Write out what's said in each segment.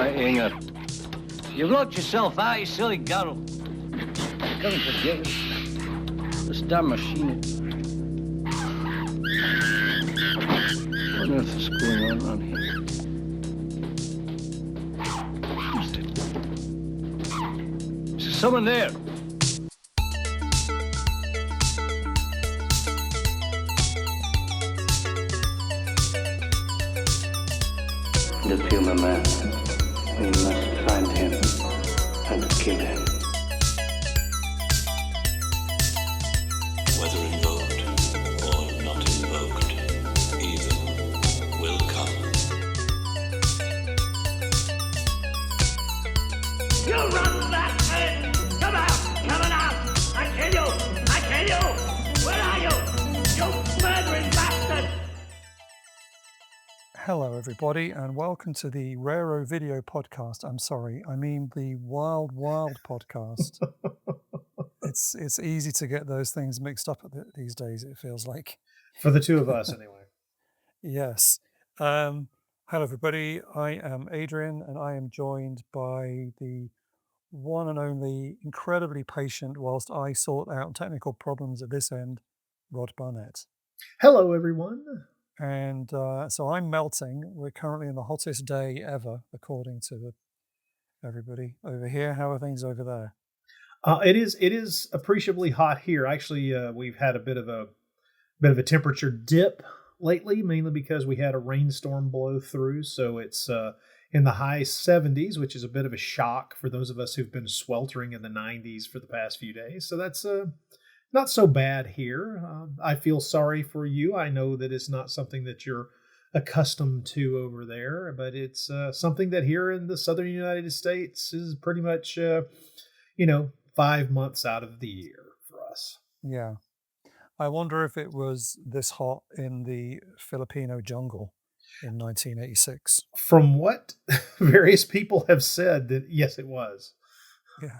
right, Inga. You've locked yourself out, you silly girl. Don't forget this damn machine. What on earth is going on around here? Who's it? Is there someone there? The Puma Man. We must find him and kill him. Whether invoked or not invoked, evil will come. You run bastard! Come out! I kill you! Where are you? You murdering bastard! Hello, everybody, and welcome to the Raro Video Podcast. I'm sorry, I mean the Wild Wild Podcast. It's easy to get those things mixed up these days, it feels like. For the two of us, anyway. Yes. Hello, everybody. I am Adrian, and I am joined by the one and only, incredibly patient whilst I sort out technical problems at this end, Rod Barnett. Hello, everyone. And so I'm melting. We're currently in the hottest day ever, according to everybody over here. How are things over there? It is appreciably hot here. Actually, we've had a bit of a temperature dip lately, mainly because we had a rainstorm blow through. So it's in the high 70s, which is a bit of a shock for those of us who've been sweltering in the 90s for the past few days. So that's not so bad here. I feel sorry for you. I know that it's not something that you're accustomed to over there, but it's something that here in the southern United States is pretty much, 5 months out of the year for us. Yeah. I wonder if it was this hot in the Filipino jungle in 1986. From what various people have said, that yes, it was. Yeah.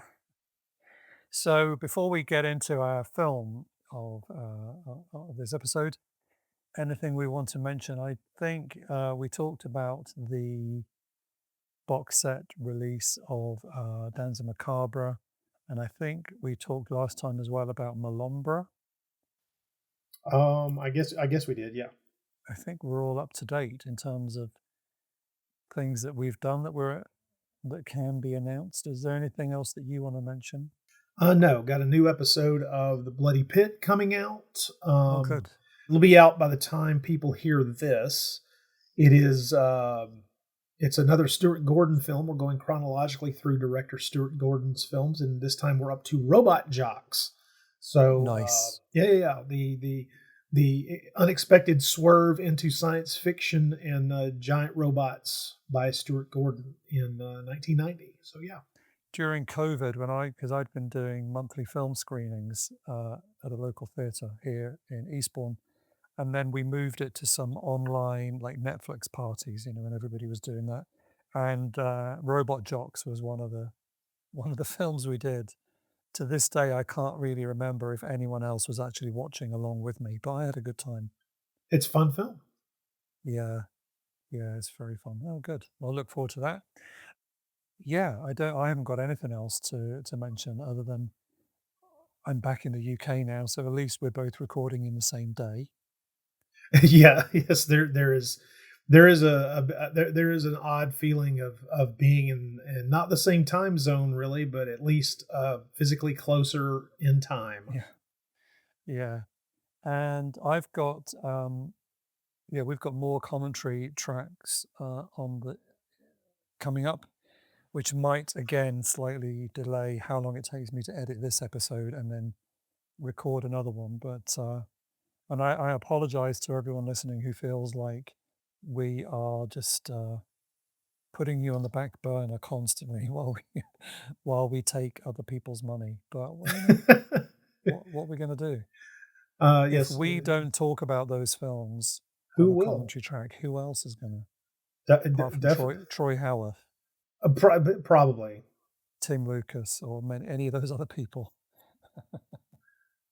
So before we get into our film of this episode, anything we want to mention? I think we talked about the box set release of Danza Macabre, and I think we talked last time as well about Malombra. I guess we did, yeah. I think we're all up to date in terms of things that we've done that can be announced. Is there anything else that you want to mention? No, got a new episode of The Bloody Pit coming out. Good. It'll be out by the time people hear this. It is, it's another Stuart Gordon film. We're going chronologically through director Stuart Gordon's films, and this time we're up to Robot Jocks. So nice. The unexpected swerve into science fiction and giant robots by Stuart Gordon in 1990. So yeah. During COVID, because I'd been doing monthly film screenings at a local theatre here in Eastbourne, and then we moved it to some online like Netflix parties, and everybody was doing that. And Robot Jocks was one of the films we did. To this day, I can't really remember if anyone else was actually watching along with me, but I had a good time. It's a fun film. Yeah, it's very fun. Oh, good. Well, I look forward to that. Yeah, I haven't got anything else to mention other than I'm back in the UK now, so at least we're both recording in the same day. Yeah, yes, there is an odd feeling of being in not the same time zone really, but at least physically closer in time. Yeah. And I've got we've got more commentary tracks coming up, which might again slightly delay how long it takes me to edit this episode and then record another one. But and I apologize to everyone listening who feels like we are just putting you on the back burner constantly while we take other people's money. But what are we going to do? Yes, if we don't talk about those films who on a will? Commentary track, who else is going to? Apart from Troy Howarth. Probably Tim Lucas or any of those other people.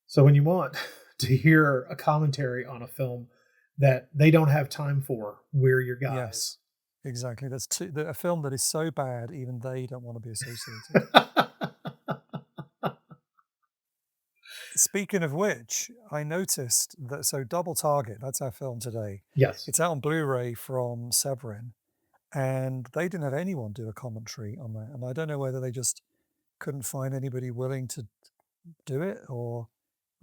So when you want to hear a commentary on a film that they don't have time for, we're your guys. Yes. Exactly. There's a film that is so bad, even they don't want to be associated. Speaking of which, I noticed that, so Double Target, that's our film today. Yes. It's out on Blu-ray from Severin, and they didn't have anyone do a commentary on that. And I don't know whether they just couldn't find anybody willing to do it, or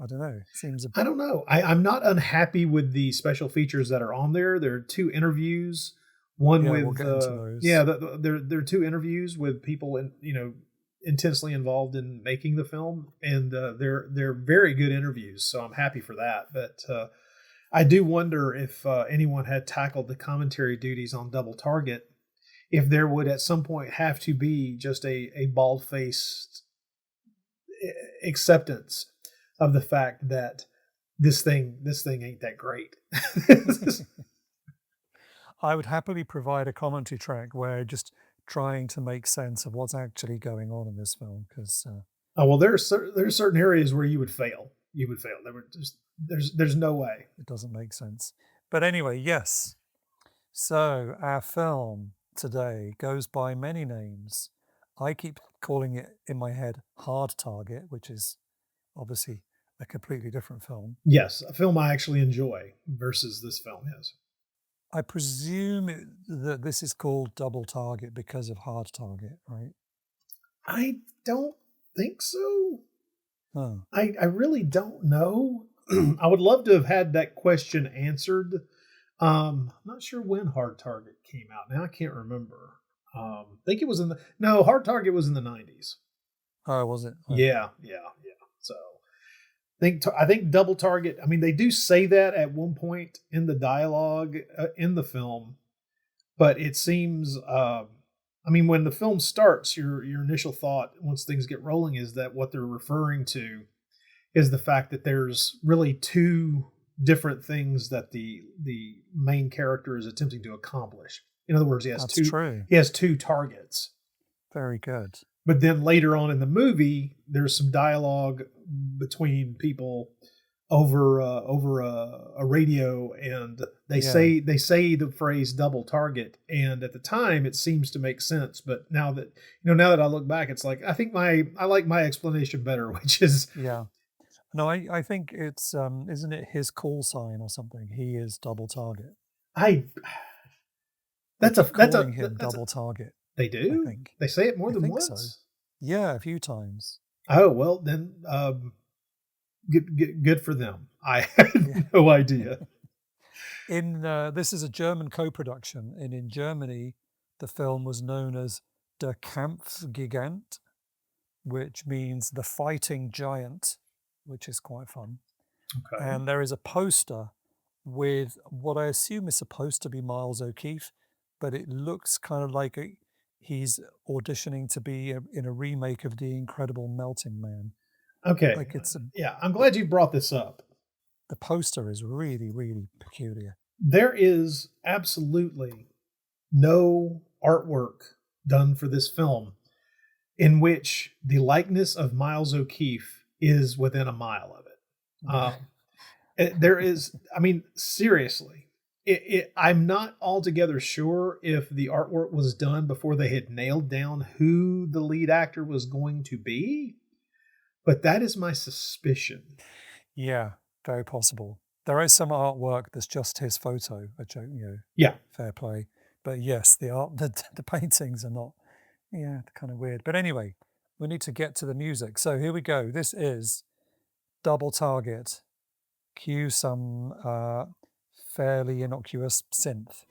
I don't know. It seems a I don't know. I'm not unhappy with the special features that are on there. There are 2 interviews. One Yeah, with we'll get into those. there are 2 interviews with people intensely involved in making the film, and they're very good interviews. So I'm happy for that. But I do wonder if anyone had tackled the commentary duties on Double Target, if there would at some point have to be just a bald-faced acceptance of the fact that this thing ain't that great. I would happily provide a commentary track where just trying to make sense of what's actually going on in this film, because Oh well, there's certain areas where you would fail. There were just there's no way. it doesn't make sense. But anyway, yes. So our film today goes by many names. I keep calling it in my head Hard Target, which is obviously a completely different film. Yes, a film I actually enjoy versus this film. Yes. I presume that this is called Double Target because of Hard Target, right? I don't think so. Oh, I really don't know. I would love to have had that question answered. I'm not sure when Hard Target came out. Now I can't remember. I think it was Hard Target was in the 90s. oh, was it? Oh. Yeah. So I think Double Target. I mean, they do say that at one point in the dialogue in the film, but it seems. I mean, when the film starts, your initial thought once things get rolling is that what they're referring to is the fact that there's really 2 different things that the main character is attempting to accomplish. In other words, That's true. he has 2 targets. Very good. But then later on in the movie, there's some dialogue between people over a radio, and they say the phrase "double target." And at the time, it seems to make sense. But now that I look back, it's like I like my explanation better, which is Yeah. No, I think it's isn't it his call sign or something? He is Double Target. Calling him Double Target. They do. I think They say it more I than think once. so. Yeah, a few times. Oh well, then good for them. I had no idea. This is a German co-production, and in Germany, the film was known as Der Kampfgigant, which means the fighting giant, which is quite fun. Okay. And there is a poster with what I assume is supposed to be Miles O'Keefe, but it looks kind of like he's auditioning to be in a remake of The Incredible Melting Man. Okay. Like I'm glad you brought this up. The poster is really, really peculiar. There is absolutely no artwork done for this film in which the likeness of Miles O'Keefe is within a mile of it. There is, I mean, seriously, I'm not altogether sure if the artwork was done before they had nailed down who the lead actor was going to be, but that is my suspicion. Yeah, very possible. There is some artwork that's just his photo, Yeah. fair play. But yes, the paintings are not, kind of weird. But anyway, we need to get to the music. So here we go. This is Double Target. Cue some fairly innocuous synth.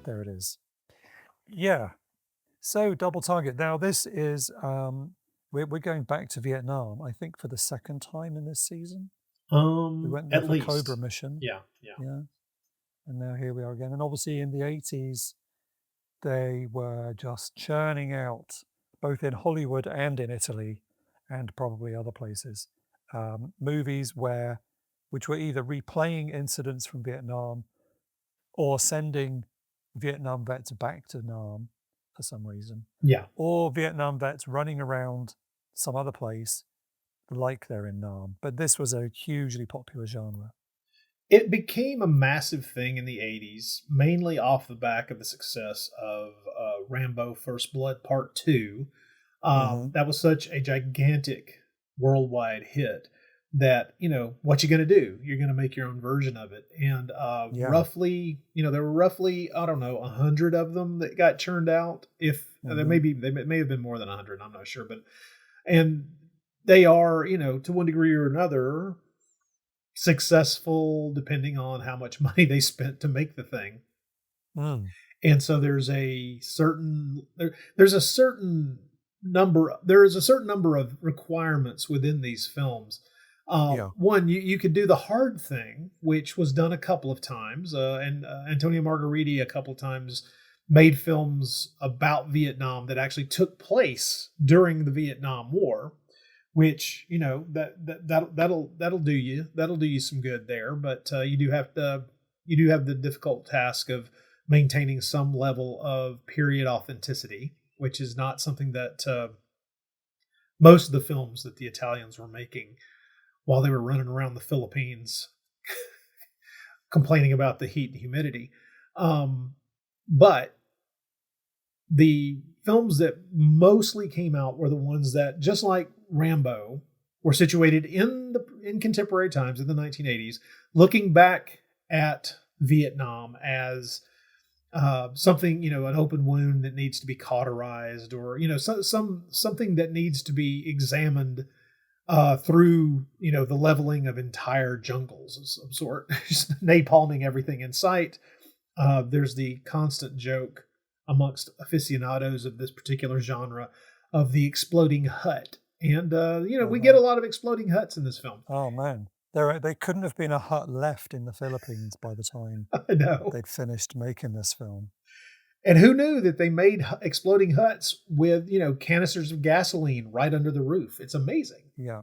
There it is. Yeah. So Double Target. Now this is we're going back to Vietnam, I think, for the second time in this season. We went there At for least. Cobra mission. Yeah. And now here we are again. And obviously in the 80s, they were just churning out, both in Hollywood and in Italy, and probably other places, movies which were either replaying incidents from Vietnam or sending Vietnam vets back to Nam for some reason, Yeah. or Vietnam vets running around some other place like they're in Nam. But this was a hugely popular genre. It became a massive thing in the 80s, mainly off the back of the success of Rambo First Blood Part 2. That was such a gigantic worldwide hit that, what you going to do? You're going to make your own version of it. And roughly, there were roughly, I don't know, 100 of them that got churned out. If there may have been more than 100, I'm not sure. And they are, to one degree or another, successful depending on how much money they spent to make the thing. And so there's a certain number of requirements within these films. One, you could do the hard thing, which was done a couple of times, and Antonio Margheriti a couple of times made films about Vietnam that actually took place during the Vietnam War, which that'll do you some good there. But you do have the difficult task of maintaining some level of period authenticity, which is not something that most of the films that the Italians were making while they were running around the Philippines complaining about the heat and humidity. But the films that mostly came out were the ones that, just like Rambo, were situated in contemporary times in the 1980s, looking back at Vietnam as something, an open wound that needs to be cauterized, or something that needs to be examined through the leveling of entire jungles of some sort, just napalming everything in sight. There's the constant joke amongst aficionados of this particular genre of the exploding hut, and we get a lot of exploding huts in this film. Oh man, they couldn't have been a hut left in the Philippines by the time I know they'd finished making this film. And who knew that they made exploding huts with, canisters of gasoline right under the roof? It's amazing. Yeah.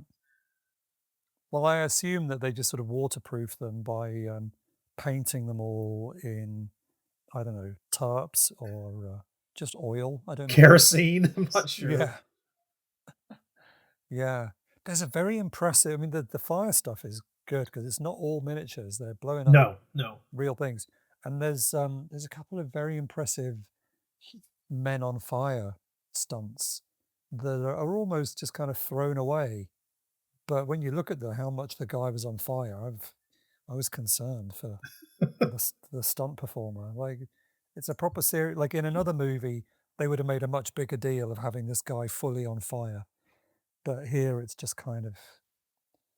Well, I assume that they just sort of waterproof them by painting them all in, I don't know, tarps or just oil. I don't know. Kerosene? I'm not sure. Yeah. Yeah. There's a very impressive, I mean, the fire stuff is good because it's not all miniatures. They're blowing up No. real things. And there's a couple of very impressive men on fire stunts that are almost just kind of thrown away. But when you look at how much the guy was on fire, I was concerned for the stunt performer. Like, it's a proper series. Like in another movie, they would have made a much bigger deal of having this guy fully on fire. But here, it's just kind of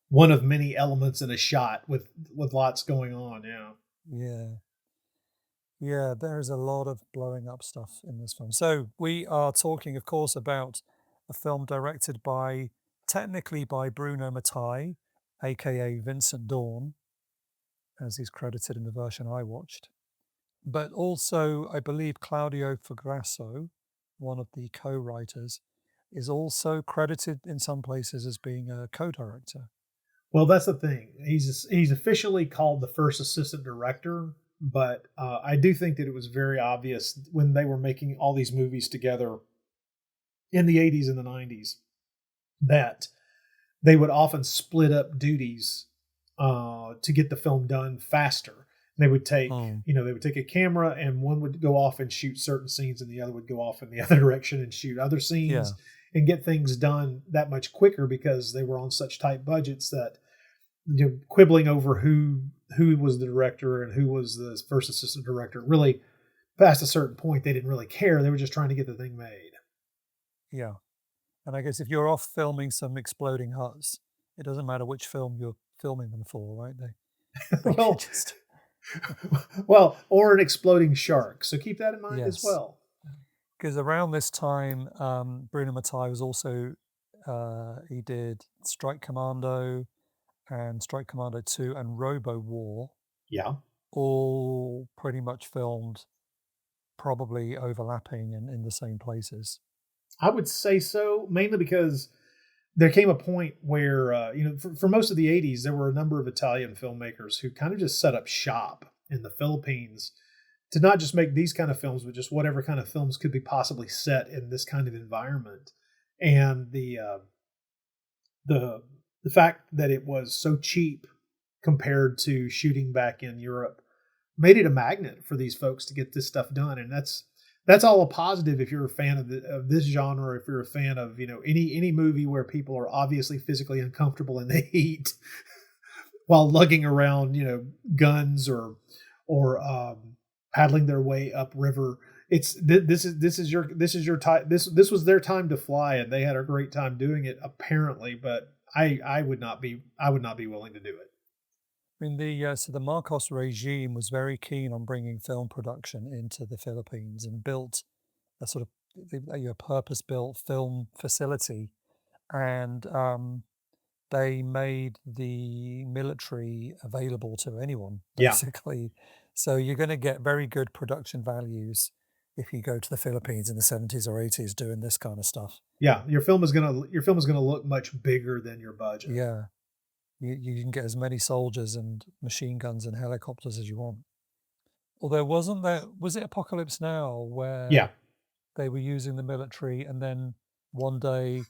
one of many elements in a shot with lots going on. Yeah, there's a lot of blowing up stuff in this film. So we are talking, of course, about a film directed technically by Bruno Mattei, aka Vincent Dawn, as he's credited in the version I watched. But also, I believe Claudio Fogasso, one of the co-writers, is also credited in some places as being a co-director. Well, that's the thing. He's officially called the first assistant director, but I do think that it was very obvious when they were making all these movies together in the 80s and the 90s that they would often split up duties to get the film done faster. They would take, a camera, and one would go off and shoot certain scenes, and the other would go off in the other direction and shoot other scenes, and get things done that much quicker because they were on such tight budgets that quibbling over who was the director and who was the first assistant director, really past a certain point, they didn't really care. They were just trying to get the thing made. Yeah. And I guess if you're off filming some exploding huts, it doesn't matter which film you're filming them for, right? Well, or an exploding shark. So keep that in mind as well. Because around this time, Bruno Mattei was also, he did Strike Commando and Strike Commando 2 and Robo War. Yeah. All pretty much filmed probably overlapping in the same places. I would say so, mainly because there came a point where, for most of the 80s, there were a number of Italian filmmakers who kind of just set up shop in the Philippines to not just make these kind of films, but just whatever kind of films could be possibly set in this kind of environment. And the fact that it was so cheap compared to shooting back in Europe made it a magnet for these folks to get this stuff done. And that's all a positive if you're a fan of this genre, or if you're a fan of, any movie where people are obviously physically uncomfortable in the heat while lugging around, guns or paddling their way upriver. This is your time. This was their time to fly, and they had a great time doing it, apparently. But I would not be willing to do it. I mean, the Marcos regime was very keen on bringing film production into the Philippines and built a sort of purpose-built film facility, and they made the military available to anyone, Yeah. basically. So you're going to get very good production values if you go to the Philippines in the 70s or 80s doing this kind of stuff. Yeah, your film is gonna look much bigger than your budget. Yeah. You can get as many soldiers and machine guns and helicopters as you want. Although was it Apocalypse Now where Yeah. they were using the military, and then one day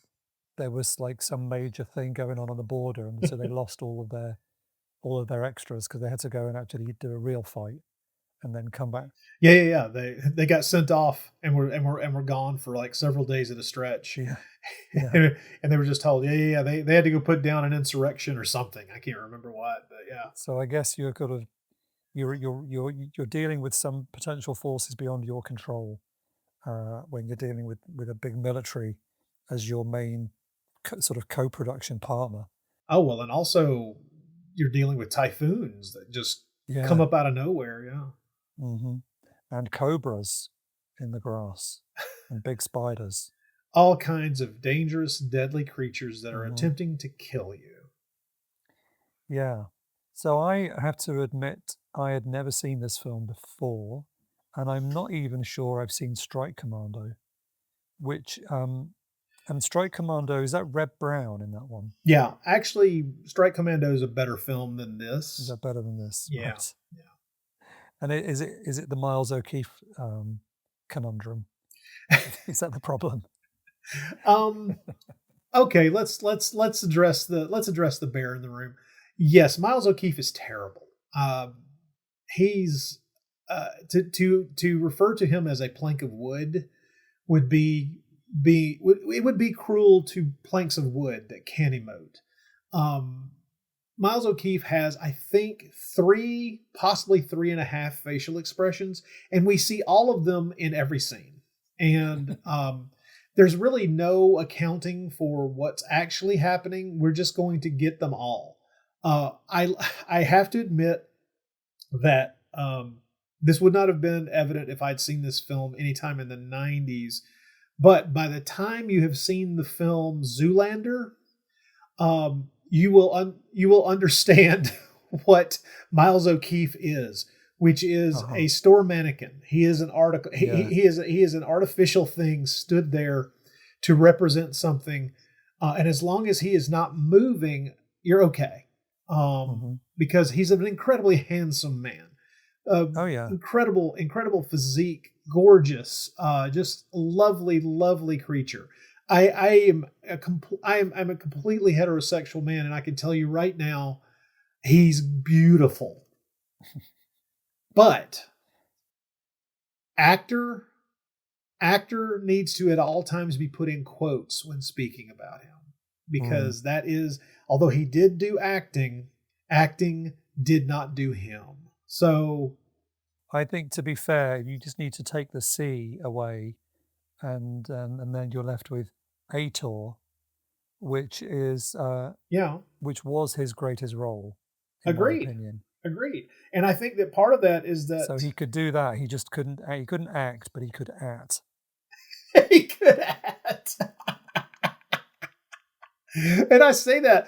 there was like some major thing going on the border, and so they lost all of their extras because they had to go and actually do a real fight and then come back. Yeah. They got sent off and were gone for like several days at a stretch. Yeah. And they were just told, they had to go put down an insurrection or something. I can't remember what, but yeah. So I guess you're dealing with some potential forces beyond your control when you're dealing with a big military as your main sort of co-production partner. Oh, well, and also you're dealing with typhoons that just come up out of nowhere. Yeah. Mm-hmm. And cobras in the grass and big spiders. All kinds of dangerous, deadly creatures that are attempting to kill you. Yeah. So I have to admit, I had never seen this film before, and I'm not even sure I've seen Strike Commando, which, and Strike Commando, is that Reb Brown in that one? Yeah. Actually, Strike Commando is a better film than this. Is that better than this? Yeah. Right. Yeah. And is it the Miles O'Keefe conundrum? Is that the problem? Okay, let's address the bear in the room. Yes, Miles O'Keefe is terrible. He's to refer to him as a plank of wood would be cruel to planks of wood that can emote. Miles O'Keefe has, I think, 3, possibly 3.5 facial expressions, and we see all of them in every scene. And there's really no accounting for what's actually happening. We're just going to get them all. I have to admit that this would not have been evident if I'd seen this film anytime in the 90s. But by the time you have seen the film Zoolander, you will understand what Miles O'Keefe is, which is a store mannequin. He is an article. He is an artificial thing stood there to represent something, and as long as he is not moving, you're okay. Because he's an incredibly handsome man. Incredible physique, gorgeous, just lovely creature. I'm a completely heterosexual man, and I can tell you right now, he's beautiful. But actor needs to at all times be put in quotes when speaking about him, because that is, although he did do acting did not do him. So I think, to be fair, you just need to take the C away, and then you're left with Ator, which is which was his greatest role. Agreed. And I think that part of that is that so he could do that. He just couldn't. He couldn't act, but he could act. He could act. And I say that,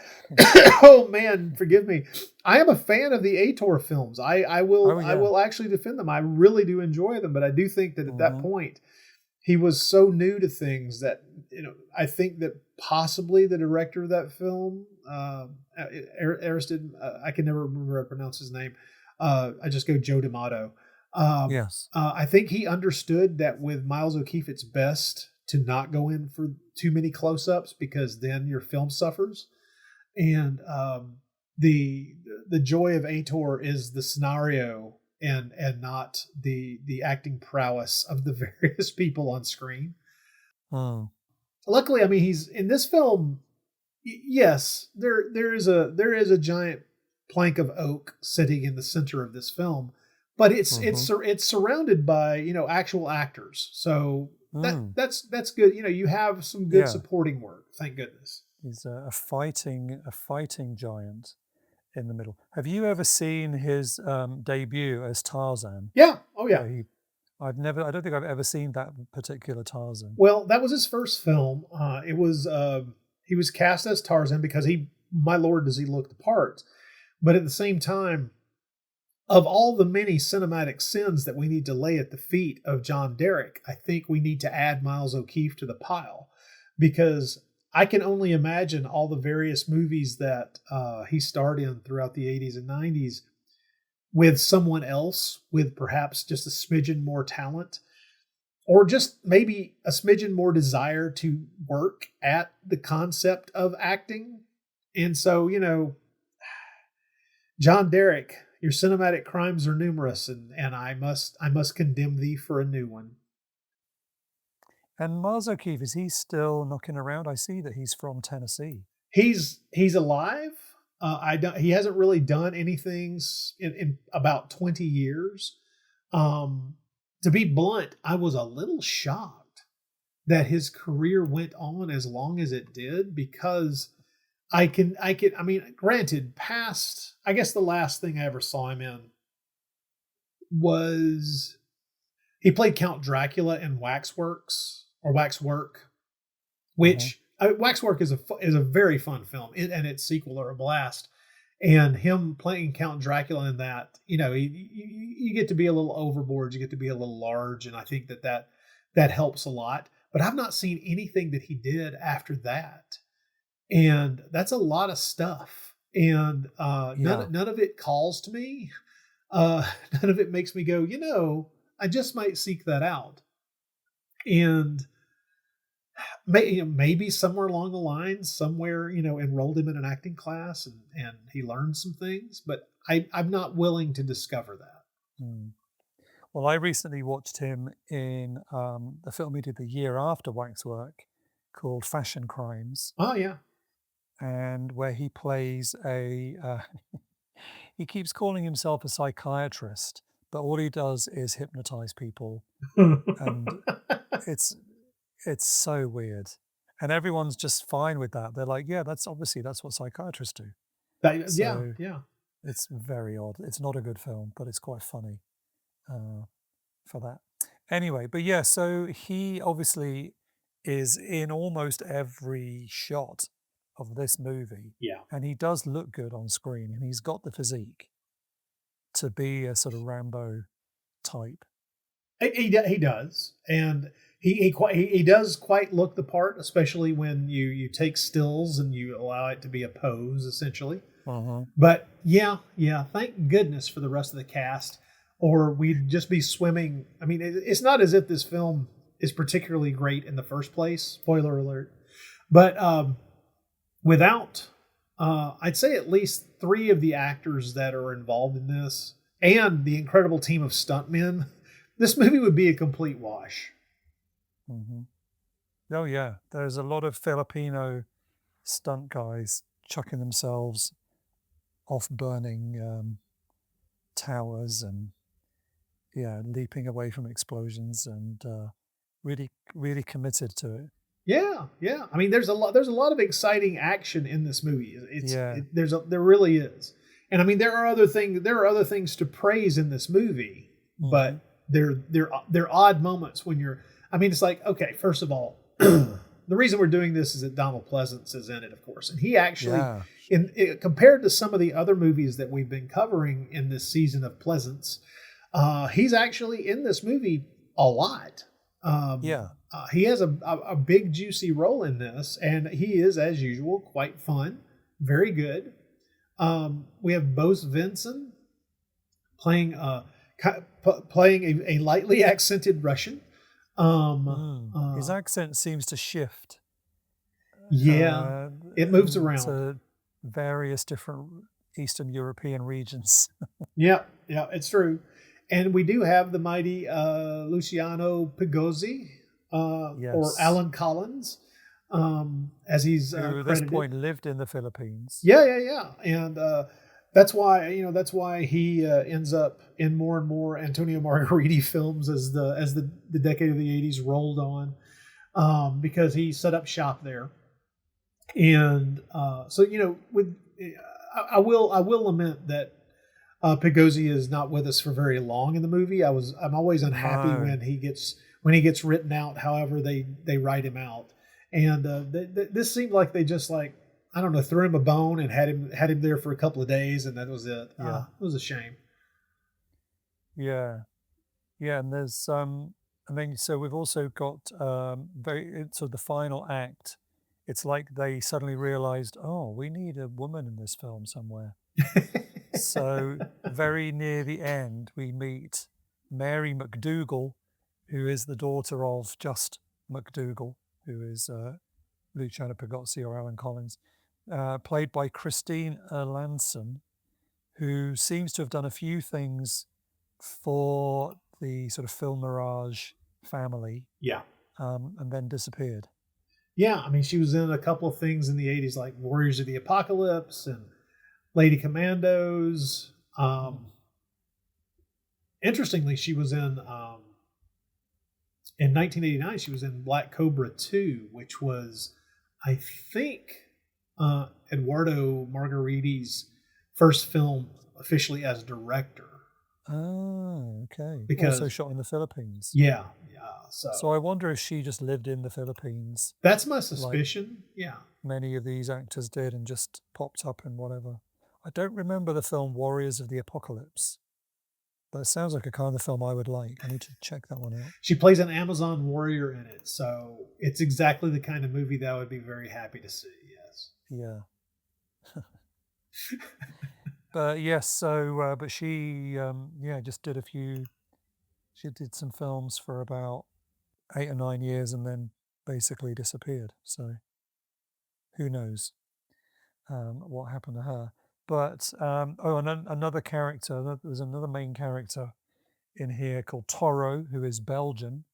oh man, forgive me. I am a fan of the Ator films. I will actually defend them. I really do enjoy them, but I do think that at that point, he was so new to things that, I think that possibly the director of that film, Ariston, I can never remember how to pronounce his name. I just go Joe D'Amato. Yes. I think he understood that with Miles O'Keefe, it's best to not go in for too many close-ups because then your film suffers. And the joy of Ator is the scenario and not the acting prowess of the various people on screen. Oh. Luckily, I mean, he's in this film. Yes, there is a giant plank of oak sitting in the center of this film, but it's surrounded by actual actors. So that's good. You have some good supporting work. Thank goodness. He's a fighting giant in the middle. Have you ever seen his debut as Tarzan? Yeah. Oh yeah. I don't think I've ever seen that particular Tarzan. Well, that was his first film. He was cast as Tarzan because my Lord, does he look the part. But at the same time, of all the many cinematic sins that we need to lay at the feet of John Derek, I think we need to add Miles O'Keefe to the pile, because I can only imagine all the various movies that he starred in throughout the 80s and 90s with someone else with perhaps just a smidgen more talent, or just maybe a smidgen more desire to work at the concept of acting. And so, John Derek, your cinematic crimes are numerous, and I must condemn thee for a new one. And Miles O'Keefe, is he still knocking around? I see that he's from Tennessee. He's alive. He hasn't really done anything in about 20 years. To be blunt, I was a little shocked that his career went on as long as it did, because I mean, granted, I guess the last thing I ever saw him in was he played Count Dracula in Waxwork, which Waxwork is a very fun film, and its sequel are a blast. And him playing Count Dracula in that, you get to be a little overboard, you get to be a little large, and I think that helps a lot. But I've not seen anything that he did after that, and that's a lot of stuff. And none of it calls to me. None of it makes me go, I just might seek that out. And maybe somewhere along the line, somewhere, enrolled him in an acting class and he learned some things, but I'm not willing to discover that. Well, I recently watched him in the film he did the year after Waxwork called Fashion Crimes. Oh, yeah. And where he plays he keeps calling himself a psychiatrist, but all he does is hypnotize people. And it's so weird. And everyone's just fine with that. They're like, yeah, that's what psychiatrists do. Yeah. It's very odd. It's not a good film, but it's quite funny for that. Anyway, but yeah, so he obviously is in almost every shot of this movie. Yeah. And he does look good on screen, and he's got the physique to be a sort of Rambo type. He does. And he does quite look the part, especially when you take stills and you allow it to be a pose, essentially. But yeah, thank goodness for the rest of the cast, or we'd just be swimming. I mean, it's not as if this film is particularly great in the first place. Spoiler alert. But without, I'd say at least 3 of the actors that are involved in this and the incredible team of stuntmen, this movie would be a complete wash. Oh yeah, there's a lot of Filipino stunt guys chucking themselves off burning towers and leaping away from explosions, and really, really committed to it. Yeah. I mean, there's a lot of exciting action in this movie. There really is. And I mean, there are other things to praise in this movie, but they're odd moments when you're. I mean, it's like, okay, first of all, the reason we're doing this is that Donald Pleasence is in it, of course, and he actually, compared to some of the other movies that we've been covering in this season of Pleasence, he's actually in this movie a lot. Yeah. He has a big juicy role in this, and he is, as usual, quite fun, very good. We have Bose Vinson playing a lightly accented Russian. His accent seems to shift. Yeah, it moves around to various different Eastern European regions. Yeah, it's true. And we do have the mighty Luciano Pigozzi, or Alan Collins, as he's who at credited. this point lived in the Philippines. Yeah. And that's why he ends up in more and more Antonio Margheriti films as the decade of the 80s rolled on, because he set up shop there. And so I will lament that Pigozzi is not with us for very long in the movie. I'm always unhappy when he gets written out. However, they write him out, and this seemed like they just I don't know, threw him a bone and had him there for a couple of days, and that was it. Yeah. It was a shame. Yeah, and there's so we've also got so the final act. It's like they suddenly realized, oh, we need a woman in this film somewhere. So very near the end, we meet Mary McDougall, who is the daughter of Just McDougall, who is Luciano Pigozzi or Alan Collins, played by Christine Erlandson, who seems to have done a few things for the sort of Film Mirage family. Yeah. And then disappeared. Yeah, I mean, she was in a couple of things in the 80s, like Warriors of the Apocalypse and Lady Commandos. Interestingly, she was in 1989, she was in Black Cobra 2, which was, I think, Eduardo Margariti's first film officially as director. Oh, okay. Because, also shot in the Philippines. Yeah. So I wonder if she just lived in the Philippines. That's my suspicion. Yeah. Many of these actors did, and just popped up in whatever. I don't remember the film Warriors of the Apocalypse, but it sounds like a kind of film I would like. I need to check that one out. She plays an Amazon warrior in it, so it's exactly the kind of movie that I would be very happy to see. Yes. Yeah. But yes, so but she just did she did some films for about 8 or 9 years and then basically disappeared. So who knows what happened to her. But and another character, there was another main character in here called Toro, who is Belgian,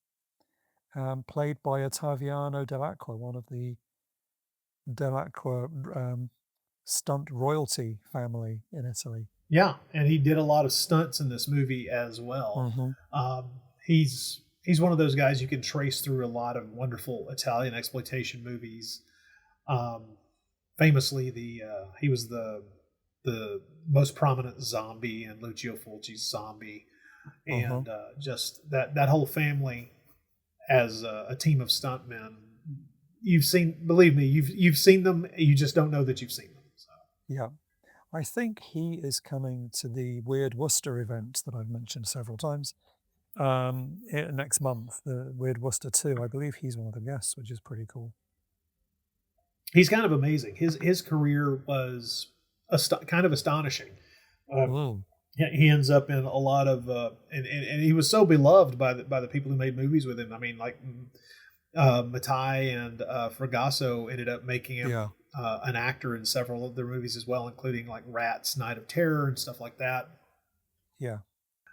played by Ottaviano Dell'Acqua, one of the Dell'Acqua stunt royalty family in Italy. Yeah, and he did a lot of stunts in this movie as well. Mm-hmm. He's one of those guys you can trace through a lot of wonderful Italian exploitation movies. Famously, he was the most prominent zombie in Lucio Fulci's Zombie, and just that whole family as a team of stuntmen. Believe me, you've seen them. You just don't know that you've seen them. So. Yeah, I think he is coming to the Weird Worcester event that I've mentioned several times next month. The Weird Worcester 2. I believe he's one of the guests, which is pretty cool. He's kind of amazing. His career was kind of astonishing. He ends up in a lot of and he was so beloved by the people who made movies with him. I mean, like Mattei and Fragasso ended up making him an actor in several of their movies as well, including like Rats, Night of Terror, and stuff like that. Yeah.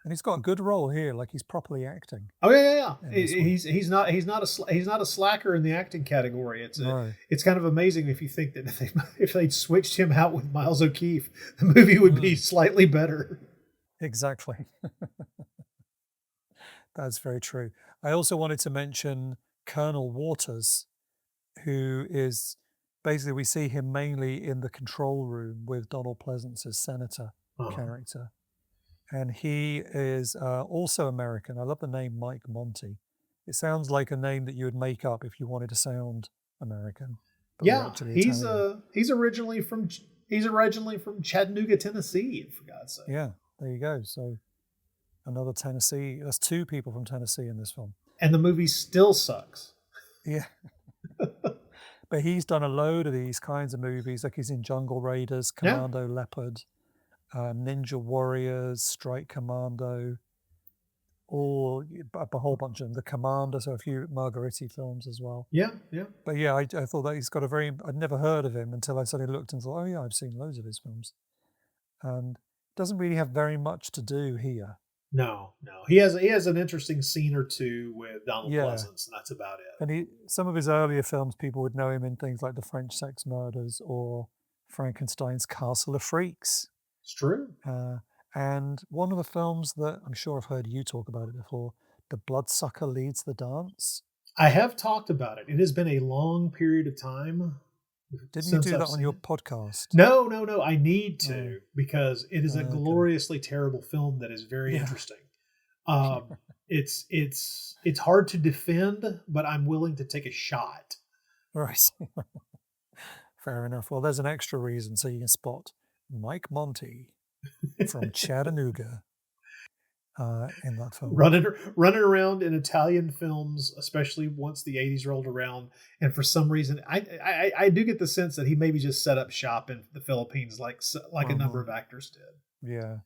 And he's got a good role here, like he's properly acting. Oh yeah. He's not a slacker in the acting category. It's kind of amazing if you think that if they'd switched him out with Miles O'Keefe, the movie would be slightly better. Exactly. That's very true. I also wanted to mention Colonel Waters, who is basically, we see him mainly in the control room with Donald Pleasence's senator character. And he is also American. I love the name Mike Monty. It sounds like a name that you would make up if you wanted to sound American. Yeah, he's originally from Chattanooga, Tennessee, for God's sake. Yeah, there you go. So another Tennessee. There's 2 people from Tennessee in this film. and the movie still sucks. Yeah. But he's done a load of these kinds of movies, like he's in Jungle Raiders, Yeah. Commando Leopard, Ninja Warriors, Strike Commando, a whole bunch of them. The Commander, so a few Margheriti films as well. Yeah, yeah. But yeah, I thought that he's got I'd never heard of him until I suddenly looked and thought, oh yeah, I've seen loads of his films. And doesn't really have very much to do here. No. He has an interesting scene or two with Donald Yeah. Pleasence, and that's about it. And some of his earlier films, people would know him in things like The French Sex Murders or Frankenstein's Castle of Freaks. It's true. And one of the films that I'm sure I've heard you talk about it before, The Bloodsucker Leads the Dance. I have talked about it. It has been a long period of time. Didn't you do I've that on seen your it. podcast? No. I need to because it is a Okay. gloriously terrible film that is very Yeah. interesting. It's hard to defend, but I'm willing to take a shot. Right. Fair enough. Well, there's an extra reason so you can spot Mike Monty from Chattanooga in that film. running around in Italian films, especially once the 80s rolled around, and for some reason, I do get the sense that he maybe just set up shop in the Philippines, like a number of actors did. Yeah.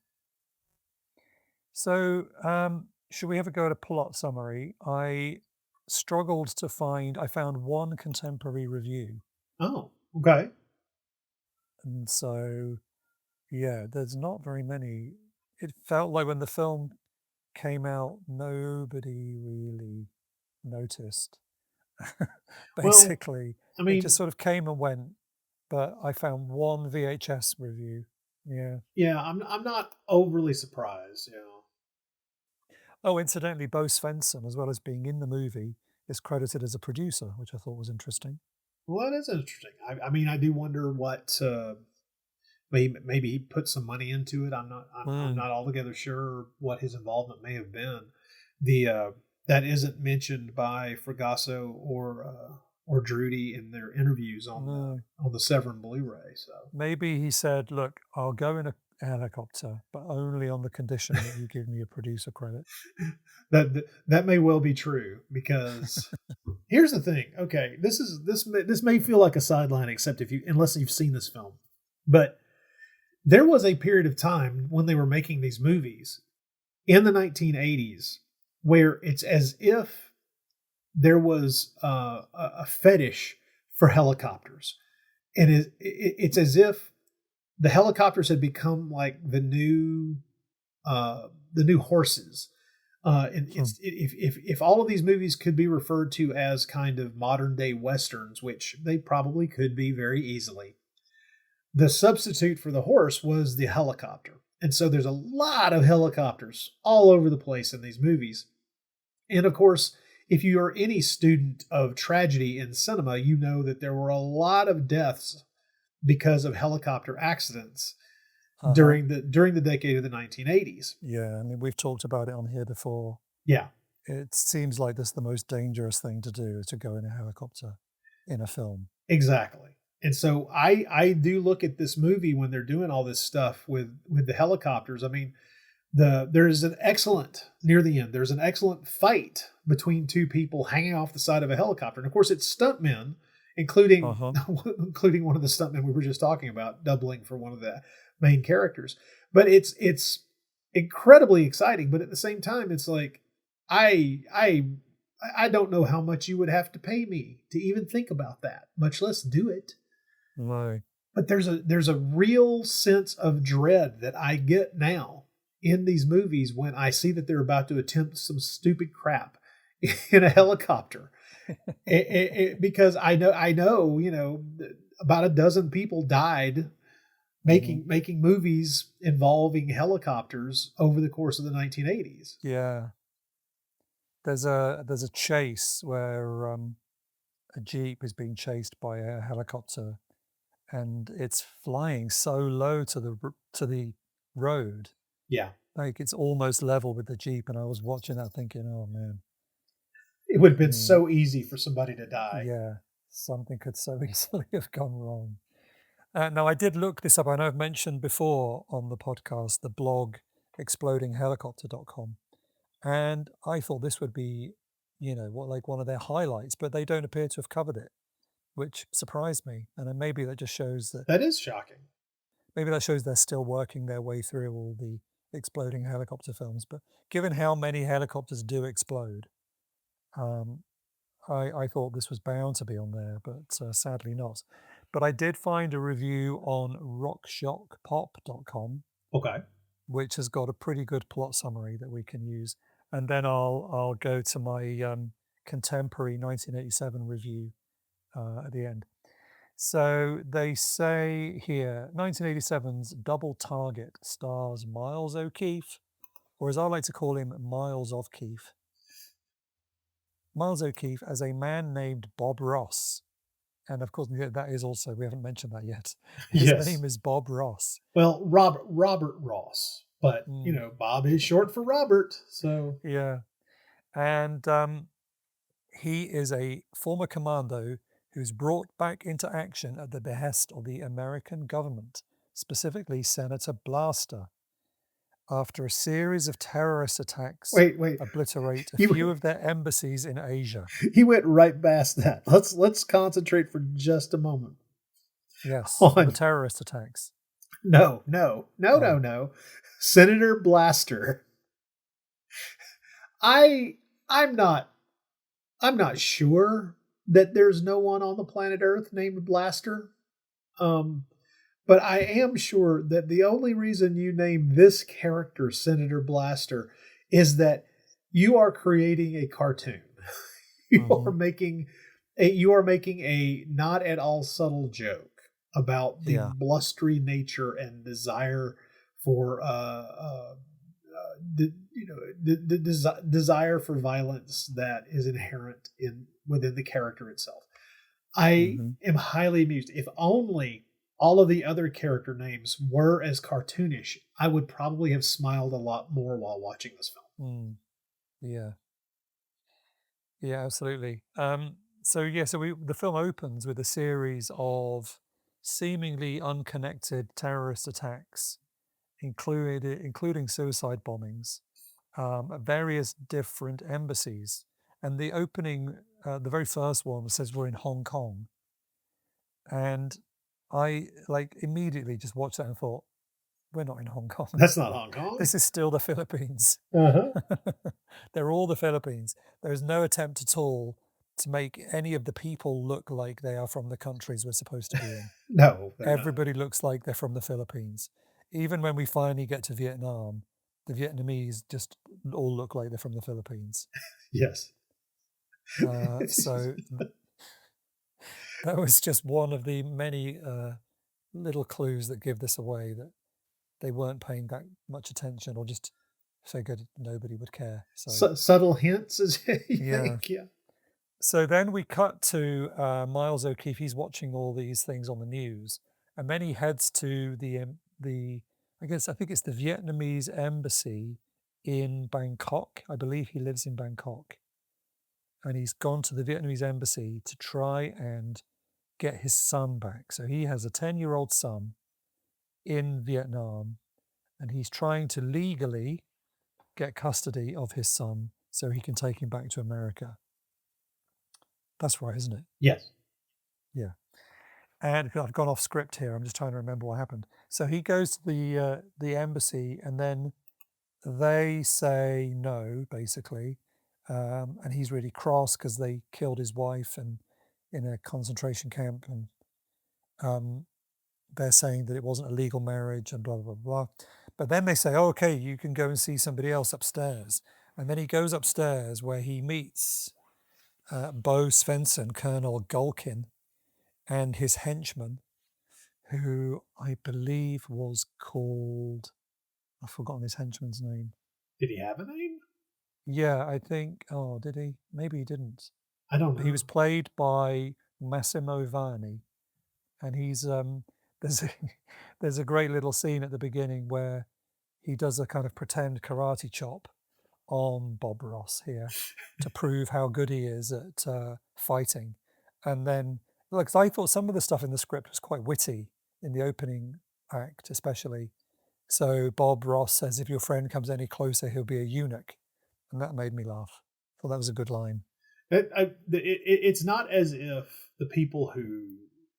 So, should we ever go to plot summary? I struggled to find. I found one contemporary review, Oh, okay. and so yeah, there's not very many. It felt like when the film came out, nobody really noticed. Well, Basically, I it mean, just sort of came and went. But I found one VHS review. Yeah. yeah, I'm not overly surprised. You know. Oh, incidentally, Bo Svensson, as well as being in the movie, is credited as a producer, which I thought was interesting. Well, that is interesting. I mean, I do wonder what maybe he put some money into it. I'm not altogether sure what his involvement may have been. That isn't mentioned by Fragasso or Drudy in their interviews on the Severin Blu-ray. So maybe he said, "Look, I'll go in a helicopter, but only on the condition that you give me a producer credit." that may well be true, because here's the thing. Okay, this may feel like a sideline, unless you've seen this film, but there was a period of time when they were making these movies in the 1980s where it's as if there was a fetish for helicopters, and it's as if the helicopters had become like the new horses. If all of these movies could be referred to as kind of modern day westerns, which they probably could be very easily, the substitute for the horse was the helicopter. And so there's a lot of helicopters all over the place in these movies. And of course, if you are any student of tragedy in cinema, you know that there were a lot of deaths because of helicopter accidents during the decade of the 1980s. Yeah, I mean, we've talked about it on here before. Yeah. It seems like this is the most dangerous thing to do, is to go in a helicopter in a film. Exactly. And so I do look at this movie when they're doing all this stuff with the helicopters. I mean, there's an excellent, near the end, there's an excellent fight between two people hanging off the side of a helicopter. And of course, it's stuntmen, including including one of the stuntmen we were just talking about, doubling for one of the main characters. But it's incredibly exciting. But at the same time, it's like, I don't know how much you would have to pay me to even think about that, much less do it. No. But there's a real sense of dread that I get now in these movies when I see that they're about to attempt some stupid crap in a helicopter. Because I know, you know, about a dozen people died making movies involving helicopters over the course of the 1980s. Yeah. There's a chase where a Jeep is being chased by a helicopter, and it's flying so low to the road. Yeah. Like it's almost level with the Jeep, and I was watching that thinking, oh man. It would have been so easy for somebody to die. Yeah, something could so easily have gone wrong. Now, I did look this up. I know I've mentioned before on the podcast the blog explodinghelicopter.com, and I thought this would be like one of their highlights, but they don't appear to have covered it, which surprised me. And then maybe that just shows that That is shocking. they're still working their way through all the exploding helicopter films. But given how many helicopters do explode, um, I thought this was bound to be on there, but sadly not. But I did find a review on rockshockpop.com, Okay. which has got a pretty good plot summary that we can use. And then I'll go to my contemporary 1987 review at the end. So they say here, 1987's Double Target stars Miles O'Keefe, or as I like to call him, Miles O'Keefe. Miles O'Keefe as a man named Bob Ross. And of course, that is also, we haven't mentioned that yet. His Yes. name is Bob Ross. Well, Robert Ross, but Bob is short for Robert. So Yeah. And he is a former commando who's brought back into action at the behest of the American government, specifically Senator Blaster, after a series of terrorist attacks wait, obliterate a You- few of their embassies in Asia. he went right past that. Let's concentrate for just a moment. Yes, On- the terrorist attacks. No. Senator Blaster. I'm not sure that there's no one on the planet Earth named Blaster. But I am sure that the only reason you name this character Senator Blaster is that you are creating a cartoon. You are making a not at all subtle joke about the blustery nature and desire for the desire for violence that is inherent within the character itself. I am highly amused. If only all of the other character names were as cartoonish, I would probably have smiled a lot more while watching this film. Yeah, absolutely. So the film opens with a series of seemingly unconnected terrorist attacks, including suicide bombings at various different embassies. And the opening, the very first one says we're in Hong Kong. And I immediately just watched that and thought, we're not in Hong Kong. That's not Hong Kong. This is still the Philippines. They're all the Philippines. There is no attempt at all to make any of the people look like they are from the countries we're supposed to be in. No. Everybody looks like they're from the Philippines. Even when we finally get to Vietnam, the Vietnamese just all look like they're from the Philippines. Yes. So that was just one of the many little clues that give this away, that they weren't paying that much attention or just figured nobody would care. So subtle hints, as you think? Yeah. So then we cut to Miles O'Keefe. He's watching all these things on the news, and then he heads to the I think it's the Vietnamese embassy in Bangkok. I believe he lives in Bangkok, and he's gone to the Vietnamese embassy to try and get his son back. So he has a 10-year-old son in Vietnam, and he's trying to legally get custody of his son so he can take him back to America. That's right, isn't it? Yes. Yeah. And I've gone off script here. I'm just trying to remember what happened. So he goes to the embassy, and then they say no, basically. And he's really cross because they killed his wife and in a concentration camp, and they're saying that it wasn't a legal marriage and blah, blah, blah. But then they say, oh, okay, you can go and see somebody else upstairs. And then he goes upstairs where he meets Bo Svensson, Colonel Gulkin, and his henchman, who I believe was called, I've forgotten his henchman's name. Did he have a name? Yeah, I think, did he? Maybe he didn't. I don't know. He was played by Massimo Vanni, and he's there's a great little scene at the beginning where he does a kind of pretend karate chop on Bob Ross here to prove how good he is at fighting. And then, look, I thought some of the stuff in the script was quite witty in the opening act, especially. So Bob Ross says, if your friend comes any closer, he'll be a eunuch. And that made me laugh. thought that was a good line. It's not as if the people who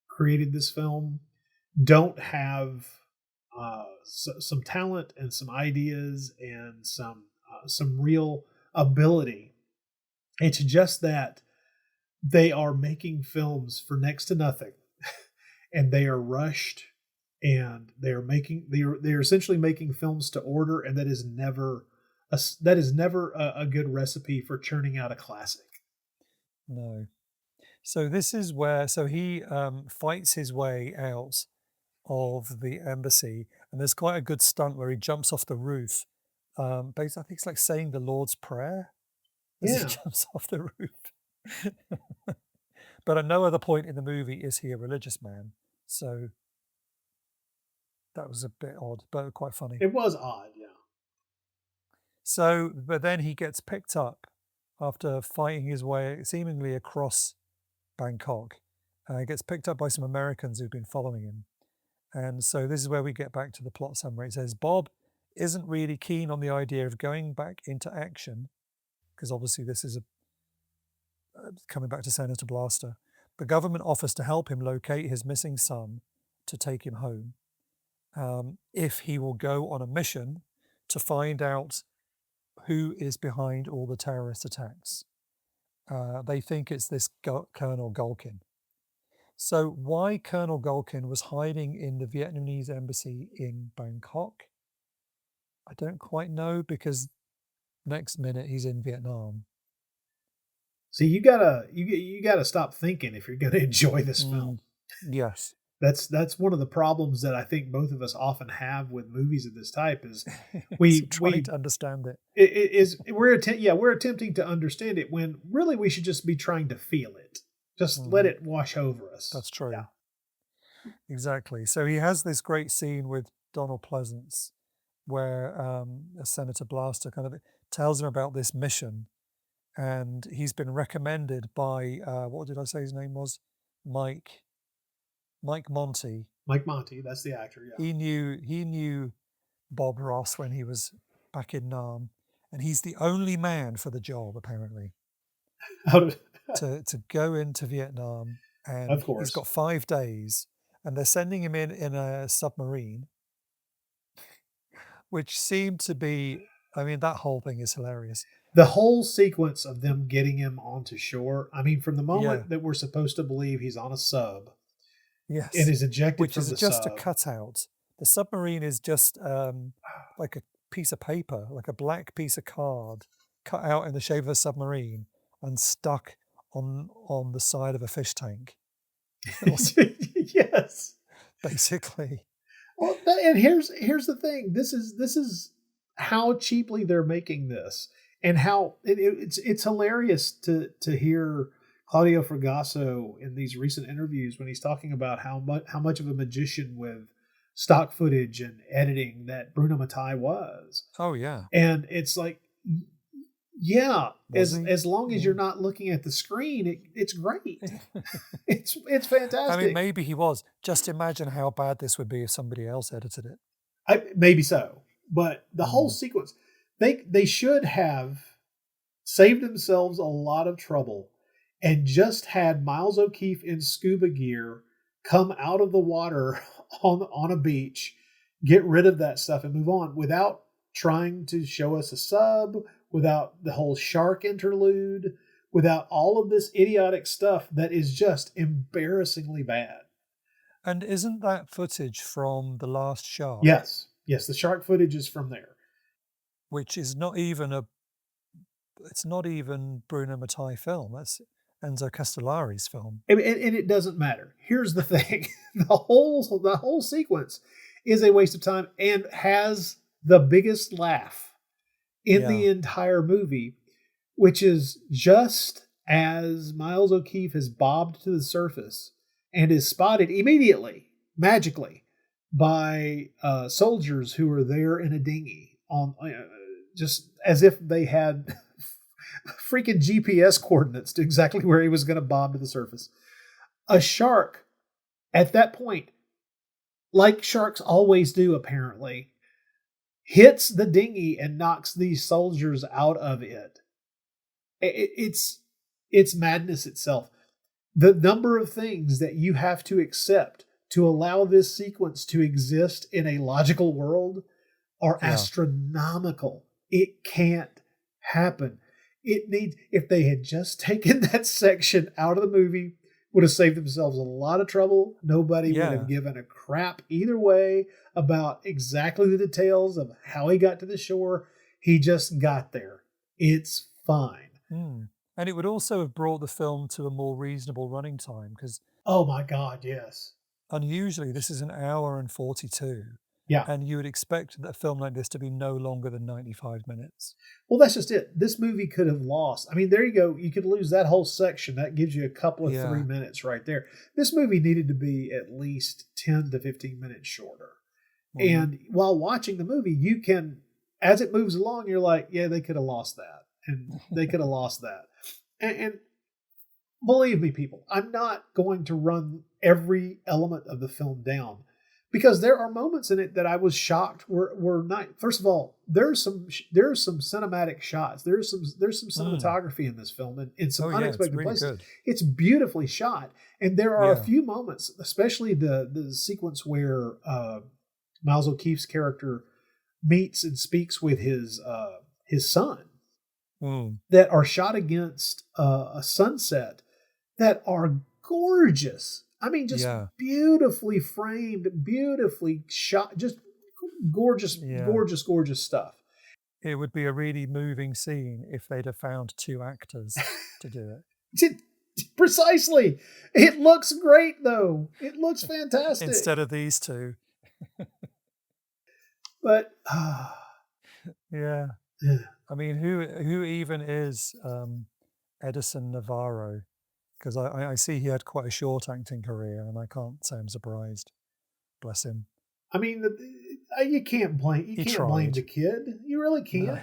created this film don't have some talent and some ideas and some real ability. It's just that they are making films for next to nothing, and they are rushed, and they're essentially making films to order, and that is never a good recipe for churning out a classic. No. So this is where he fights his way out of the embassy, and there's quite a good stunt where he jumps off the roof. Basically, I think it's like saying the Lord's Prayer as he jumps off the roof. But at no other point in the movie is he a religious man, so that was a bit odd, but quite funny. It was odd, yeah. So, but then he gets picked up after fighting his way seemingly across Bangkok. He gets picked up by some Americans who've been following him. And so this is where we get back to the plot summary. It says, Bob isn't really keen on the idea of going back into action, because obviously this is coming back to Senator Blaster. The government offers to help him locate his missing son to take him home, if he will go on a mission to find out who is behind all the terrorist attacks. They think it's this Colonel Gulkin. So why Colonel Gulkin was hiding in the Vietnamese embassy in Bangkok, I don't quite know, because next minute he's in Vietnam. See, you gotta stop thinking if you're gonna enjoy this film. Yes. That's one of the problems that I think both of us often have with movies of this type is we trying to understand it. We're attempting to understand it when really we should just be trying to feel it. Just let it wash over us. That's true. Yeah. Exactly. So he has this great scene with Donald Pleasence where Senator Blaster kind of tells him about this mission, and he's been recommended by what did I say his name was? Mike Monty. Mike Monty, that's the actor, yeah. He knew Bob Ross when he was back in Nam, and he's the only man for the job, apparently. to go into Vietnam, and of course. He's got 5 days, and they're sending him in a submarine, which seemed to be, I mean, that whole thing is hilarious. The whole sequence of them getting him onto shore, I mean, from the moment that we're supposed to believe he's on a sub, yes, and is ejected which from is the just sub. a cutout. The submarine is just like a piece of paper, like a black piece of card cut out in the shape of a submarine and stuck on the side of a fish tank. Yes, basically. Well, and here's the thing. This is how cheaply they're making this, and how it's hilarious to hear Claudio Fragasso in these recent interviews when he's talking about how much of a magician with stock footage and editing that Bruno Mattei was. Oh yeah, and it's like, yeah, as long as you're not looking at the screen, it's great. it's fantastic. I mean, maybe he was. Just imagine how bad this would be if somebody else edited it. Maybe so, but the whole sequence, they should have saved themselves a lot of trouble and just had Miles O'Keefe in scuba gear come out of the water on a beach, get rid of that stuff and move on without trying to show us a sub, without the whole shark interlude, without all of this idiotic stuff that is just embarrassingly bad. And isn't that footage from The Last Shark? Yes, the shark footage is from there. Which is not even it's not even Bruno Mattei film. That's Enzo Castellari's film. And it doesn't matter. Here's the thing. The whole sequence is a waste of time and has the biggest laugh in the entire movie, which is just as Miles O'Keefe is bobbed to the surface and is spotted immediately, magically, by soldiers who are there in a dinghy, on just as if they had freaking GPS coordinates to exactly where he was going to bob to the surface. A shark, at that point, like sharks always do apparently, hits the dinghy and knocks these soldiers out of it. It's madness itself. The number of things that you have to accept to allow this sequence to exist in a logical world are astronomical. It can't happen. It needs, if they had just taken that section out of the movie, would have saved themselves a lot of trouble. Nobody would have given a crap either way about exactly the details of how he got to the shore. He just got there. It's fine. And it would also have brought the film to a more reasonable running time because, oh my God, yes. Unusually, this is an hour and 42. Yeah. And you would expect a film like this to be no longer than 95 minutes. Well, that's just it. This movie could have lost. I mean, there you go. You could lose that whole section. That gives you a couple of 3 minutes right there. This movie needed to be at least 10 to 15 minutes shorter. And while watching the movie, you can, as it moves along, you're like, yeah, they could have lost that. And they could have lost that. And believe me, people, I'm not going to run every element of the film down. Because there are moments in it that I was shocked were not. First of all, there's some cinematic shots. There's some cinematography in this film and in some unexpected places. Good. It's beautifully shot, and there are a few moments, especially the sequence where Miles O'Keefe's character meets and speaks with his son, that are shot against a sunset that are gorgeous. I mean, just beautifully framed, beautifully shot, just gorgeous, gorgeous stuff. It would be a really moving scene if they'd have found 2 actors to do it. Precisely. It looks great, though. It looks fantastic. Instead of these 2. But, yeah. I mean, who even is Edison Navarro? Because I see he had quite a short acting career, and I can't say I'm surprised. Bless him. I mean, you can't blame the kid. You really can't. No.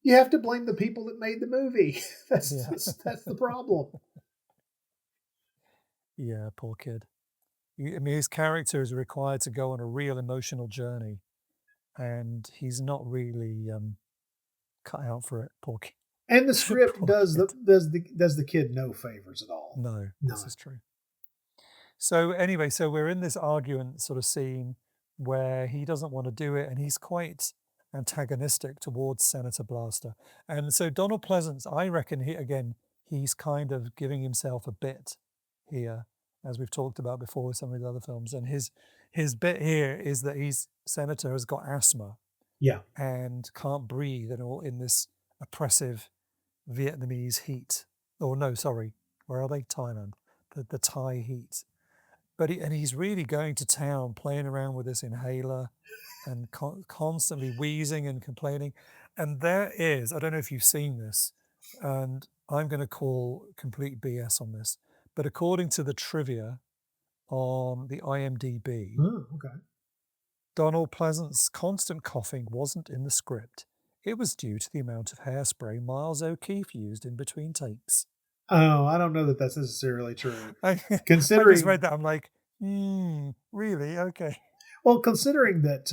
You have to blame the people that made the movie. That's the problem. Yeah, poor kid. I mean, his character is required to go on a real emotional journey, and he's not really cut out for it. Poor kid. And the script does the kid no favors at all. No, this is true. So anyway, we're in this argument sort of scene where he doesn't want to do it, and he's quite antagonistic towards Senator Blaster. And so Donald Pleasence, I reckon he's kind of giving himself a bit here, as we've talked about before with some of the other films. And his bit here is that Senator has got asthma. Yeah. And can't breathe at all in this oppressive Vietnamese heat. Oh no, sorry, where are they? Thailand. The Thai heat. But he's really going to town, playing around with this inhaler, and constantly wheezing and complaining. And there is, I don't know if you've seen this, and I'm going to call complete BS on this, but according to the trivia on the IMDb, Donald Pleasence's constant coughing wasn't in the script. It was due to the amount of hairspray Miles O'Keefe used in between takes. Oh, I don't know that that's necessarily true. Considering I just read that, I'm like, really? Okay. Well, considering that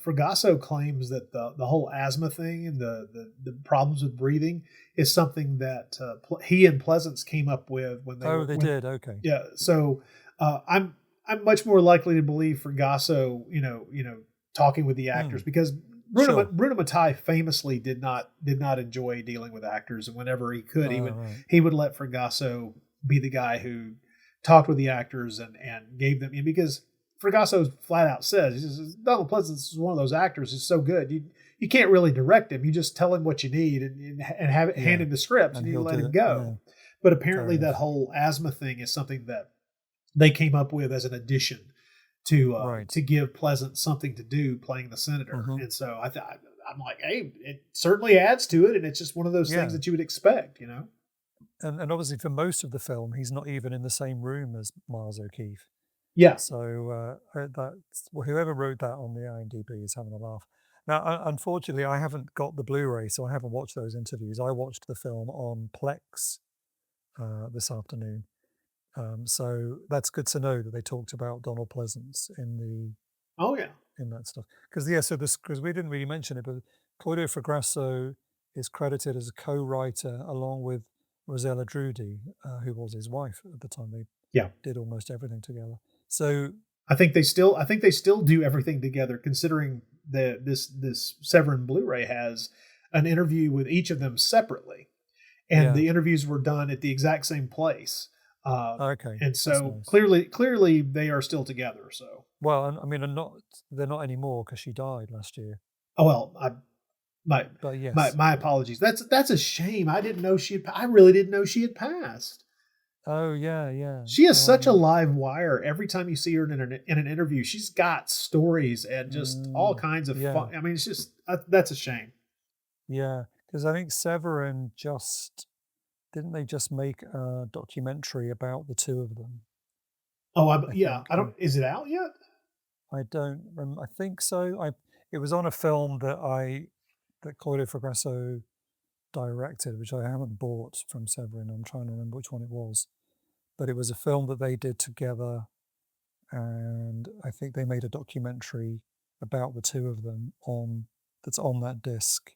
Fragasso claims that the whole asthma thing and the problems with breathing is something that he and Pleasence came up with when they did. Okay. Yeah. So I'm much more likely to believe Fragasso, talking with the actors because Bruno Mattei famously did not enjoy dealing with actors, and whenever he could, he would let Fragasso be the guy who talked with the actors and gave them, because Fragasso flat out says, he says, Donald Pleasence is one of those actors who's so good you can't really direct him. You just tell him what you need and have it hand him the script and you let him go. Yeah. But apparently that whole asthma thing is something that they came up with as an addition to give Pleasence something to do playing the senator. And so I'm like, hey, it certainly adds to it, and it's just one of those things that you would expect, And obviously for most of the film, he's not even in the same room as Miles O'Keefe. Yeah. So whoever wrote that on the IMDb is having a laugh. Now, unfortunately, I haven't got the Blu-ray, so I haven't watched those interviews. I watched the film on Plex this afternoon. So that's good to know that they talked about Donald Pleasence in that stuff. Because we didn't really mention it, but Claudio Fragasso is credited as a co-writer along with Rosella Drudy, who was his wife at the time. They Yeah. did almost everything together. So I think they still do everything together, considering that this Severin Blu-ray has an interview with each of them separately, and the interviews were done at the exact same place. Okay, and so nice. clearly they are still together. So well, I mean, they're not anymore because she died last year. oh well, But yes, my apologies. That's a shame. I really didn't know she had passed. oh yeah. She is such a live wire. Every time you see her in an interview, she's got stories and just all kinds of fun. I mean, it's just that's a shame. Yeah, because I think Severin didn't they just make a documentary about the two of them? Oh, I think. I don't. Is it out yet? I don't remember. I think so. It was on a film that Claudio Progresso directed, which I haven't bought from Severin. I'm trying to remember which one it was, but it was a film that they did together, and I think they made a documentary about the two of them that's on that disc.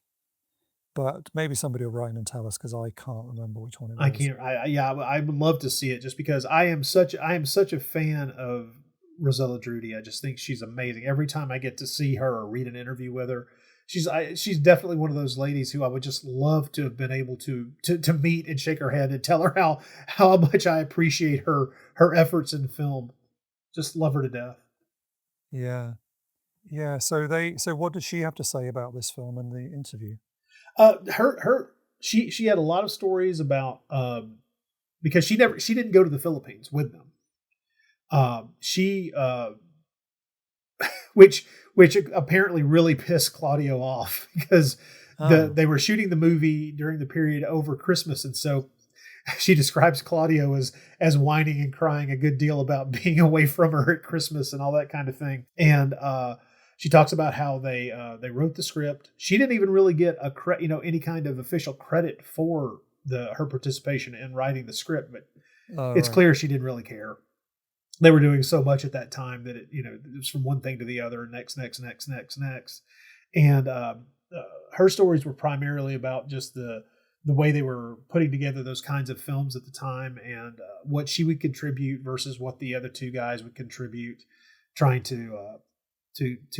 But maybe somebody will write in and tell us because I can't remember which one it was. I can't. I would love to see it just because I am such a fan of Rosella Drudy. I just think she's amazing. Every time I get to see her or read an interview with her, she's definitely one of those ladies who I would just love to have been able to meet and shake her hand and tell her how much I appreciate her efforts in film. Just love her to death. Yeah. So what did she have to say about this film in the interview? She had a lot of stories about because she didn't go to the Philippines with them. Which apparently really pissed Claudio off because they were shooting the movie during the period over Christmas, and so she describes Claudio as whining and crying a good deal about being away from her at Christmas and all that kind of thing. And she talks about how they wrote the script. She didn't even really get any kind of official credit for her participation in writing the script, but it's clear she didn't really care. They were doing so much at that time that it was from one thing to the other, next. And her stories were primarily about just the way they were putting together those kinds of films at the time, and what she would contribute versus what the other two guys would contribute, trying to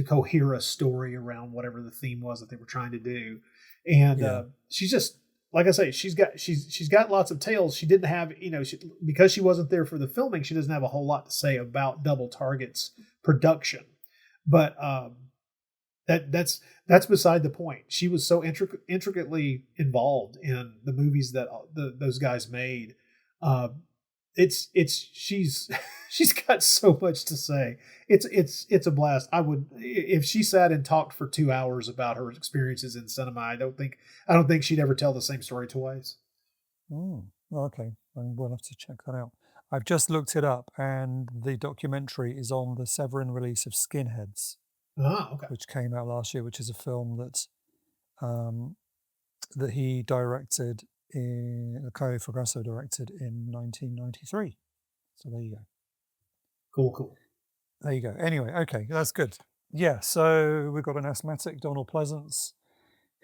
cohere a story around whatever the theme was that they were trying to do. And she's just, like I say, she's got lots of tales. She didn't have, because she wasn't there for the filming, she doesn't have a whole lot to say about Double Target's production. But that's beside the point. She was so intricately involved in the movies that those guys made. She's got so much to say. It's a blast. If she sat and talked for 2 hours about her experiences in cinema, I don't think she'd ever tell the same story twice. Okay, we'll have to check that out. I've just looked it up, and the documentary is on the Severin release of Skinheads, okay. which came out last year, which is a film that he directed Claudio Progresso directed in 1993. So there you go. Cool. There you go. Anyway, okay, that's good. Yeah, so we've got an asthmatic, Donald Pleasence,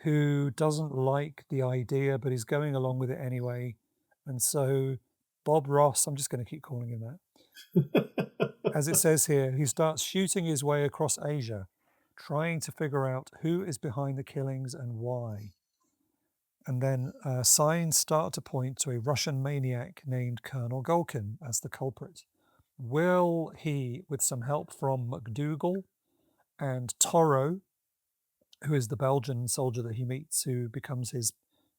who doesn't like the idea, but he's going along with it anyway. And so Bob Ross, I'm just going to keep calling him that. As it says here, he starts shooting his way across Asia, trying to figure out who is behind the killings and why. And then signs start to point to a Russian maniac named Colonel Golkin as the culprit. Will he, with some help from McDougal and Toro, who is the Belgian soldier that he meets, who becomes his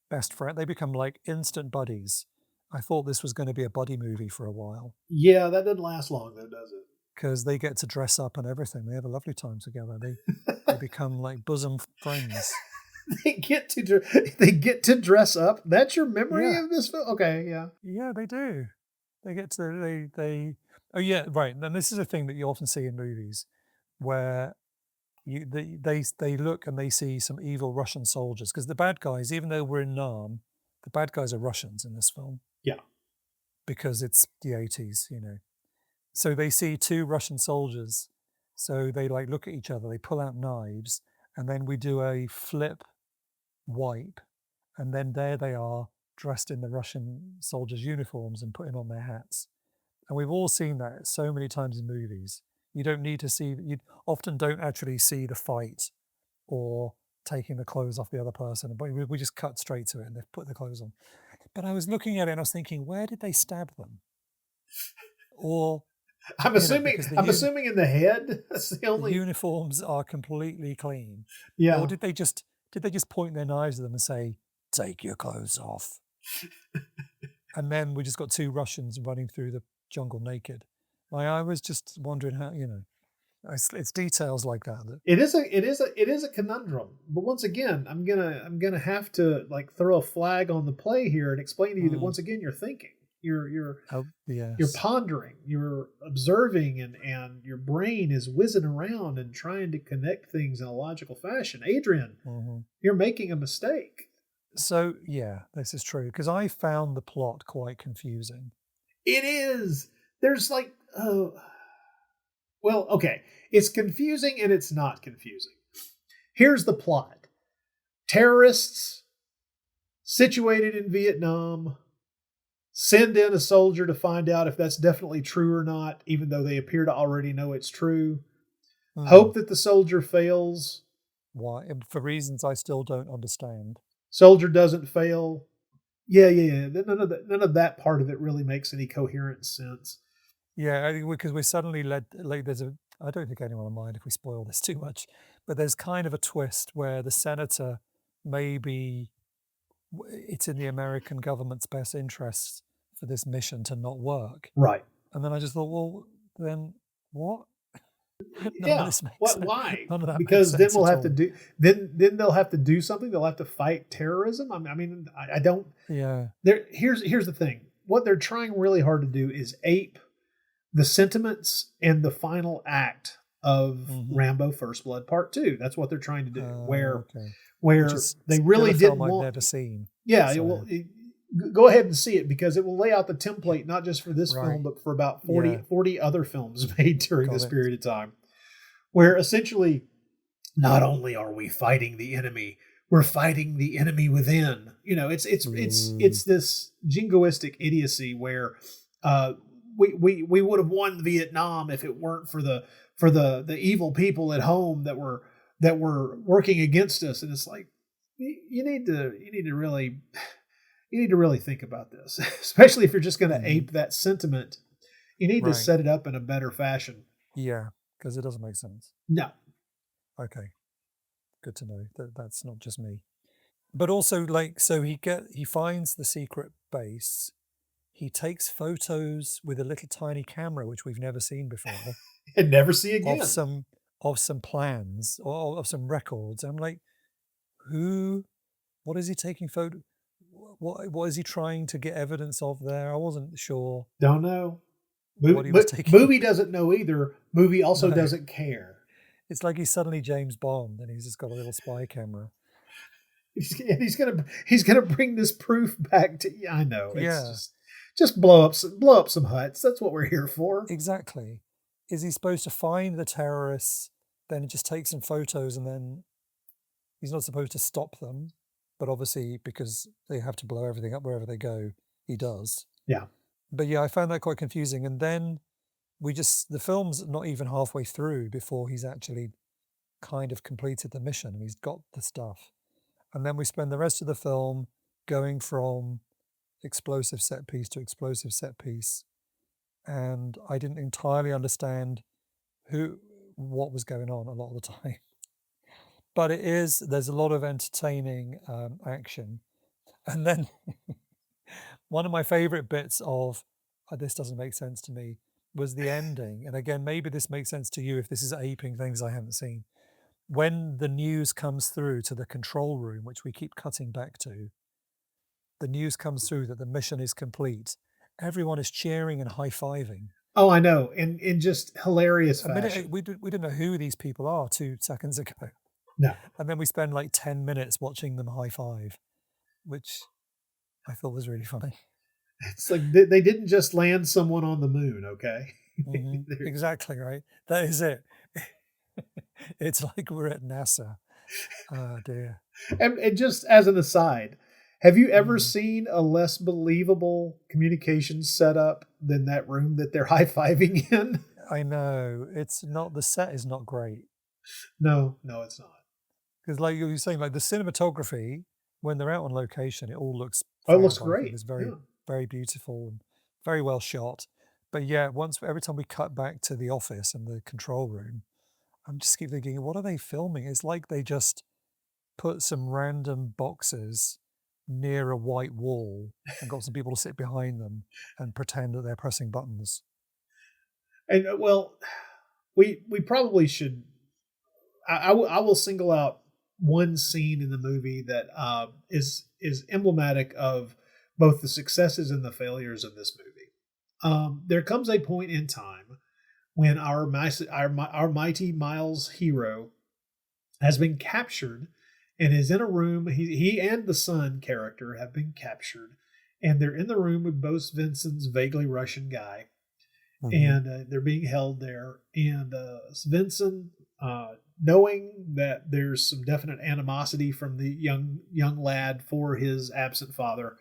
best friend, they become like instant buddies. I thought this was going to be a buddy movie for a while. Yeah, that doesn't last long though, does it? Because they get to dress up and everything. They have a lovely time together. They become like bosom friends. They get to dress up. That's your memory of this film? Okay, yeah. Yeah, they do. They get to they. Oh yeah, right. And this is a thing that you often see in movies, where they look and they see some evil Russian soldiers, because the bad guys, even though we're in Nam, the bad guys are Russians in this film. Yeah. Because it's the 80s, So they see two Russian soldiers, so they like look at each other, they pull out knives, and then we do a flip wipe, And then there they are, dressed in the Russian soldiers' uniforms and putting on their hats. And we've all seen that so many times in movies. You don't need to see, you often don't actually see the fight or taking the clothes off the other person, but we just cut straight to it and they've put the clothes on. But I was looking at it and I was thinking, where did they stab them? Or I'm assuming in the head. That's the only. The uniforms are completely clean. Yeah. Or did they just point their knives at them and say, "Take your clothes off"? And then we just got two Russians running through the jungle naked. I was just wondering how, it's details like that. It is a conundrum. But once again, I'm gonna have to like throw a flag on the play here and explain to you that once again you're thinking. You're pondering, you're observing, and your brain is whizzing around and trying to connect things in a logical fashion. Adrian, you're making a mistake. So yeah, this is true because I found the plot quite confusing. It is. There's like, okay, it's confusing and it's not confusing. Here's the plot: terrorists situated in Vietnam send in a soldier to find out if that's definitely true or not, even though they appear to already know it's true. Hope that the soldier fails. Why? For reasons I still don't understand. Soldier doesn't fail. Yeah. None of that part of it really makes any coherent sense. Yeah, I think because we're suddenly led, like I don't think anyone will mind if we spoil this too much, but there's kind of a twist where the senator maybe it's in the American government's best interests for this mission to not work. Right. And then I just thought, well, then what? Why? Because then we'll have to do. Then they'll have to do something. They'll have to fight terrorism. I don't. Yeah. Here's the thing. What they're trying really hard to do is ape the sentiments and the final act of Rambo: First Blood Part 2. That's what they're trying to do. Where they really didn't want. I've never seen. Yeah. So. Go ahead and see it because it will lay out the template, not just for this film, but for about 40 other films made during this period of time, where essentially not only are we fighting the enemy, we're fighting the enemy within. It's this jingoistic idiocy where we would have won Vietnam if it weren't for the evil people at home that were working against us. And it's like you need to really think about this, especially if you're just going to ape that sentiment. You need to set it up in a better fashion. Yeah, because it doesn't make sense. No. Okay. Good to know that that's not just me. But also, he finds the secret base. He takes photos with a little tiny camera, which we've never seen before. And never see again. Of some plans or of some records. I'm like, what is he taking photo? What is he trying to get evidence of there? I wasn't sure. Don't know. Movie doesn't know either. Movie also doesn't care. It's like he's suddenly James Bond and he's just got a little spy camera. He's gonna bring this proof back to. I know. It's just blow up some huts. That's what we're here for. Exactly. Is he supposed to find the terrorists, then just take some photos, and then he's not supposed to stop them? But obviously, because they have to blow everything up wherever they go, he does. Yeah. But yeah, I found that quite confusing. And then the film's not even halfway through before he's actually kind of completed the mission. He's got the stuff. And then we spend the rest of the film going from explosive set piece to explosive set piece. And I didn't entirely understand what was going on a lot of the time. But there's a lot of entertaining action. And then one of my favorite bits of, this doesn't make sense to me, was the ending. And again, maybe this makes sense to you if this is aping things I haven't seen. When the news comes through to the control room, which we keep cutting back to, the news comes through that the mission is complete. Everyone is cheering and high-fiving. Oh, I know. In just hilarious fashion. We didn't know who these people are 2 seconds ago. No. And then we spend like 10 minutes watching them high five, which I thought was really funny. It's like they didn't just land someone on the moon, okay? Mm-hmm. Exactly, right? That is it. It's like we're at NASA. Oh, dear. And just as an aside, Have you ever seen a less believable communications setup than that room that they're high-fiving in? I know the set is not great No, it's not. because, like you were saying, like the cinematography when they're out on location, it all looks Oh, it looks fab. I think great. it's very, Yeah. very beautiful and very well shot. But yeah, every time we cut back to the office and the control room, I'm just keep thinking, what are they filming? It's like they just put some random boxes near a white wall and got some people to sit behind them and pretend that they're pressing buttons. And well, we probably should. I will single out one scene in the movie that is emblematic of both the successes and the failures of this movie. There comes a point in time when our mighty Miles hero has been captured and is in a room. He and the son character have been captured, and they're in the room with Bo Svensson's vaguely Russian guy, and they're being held there. And Svensson, knowing that there's some definite animosity from the young lad for his absent father,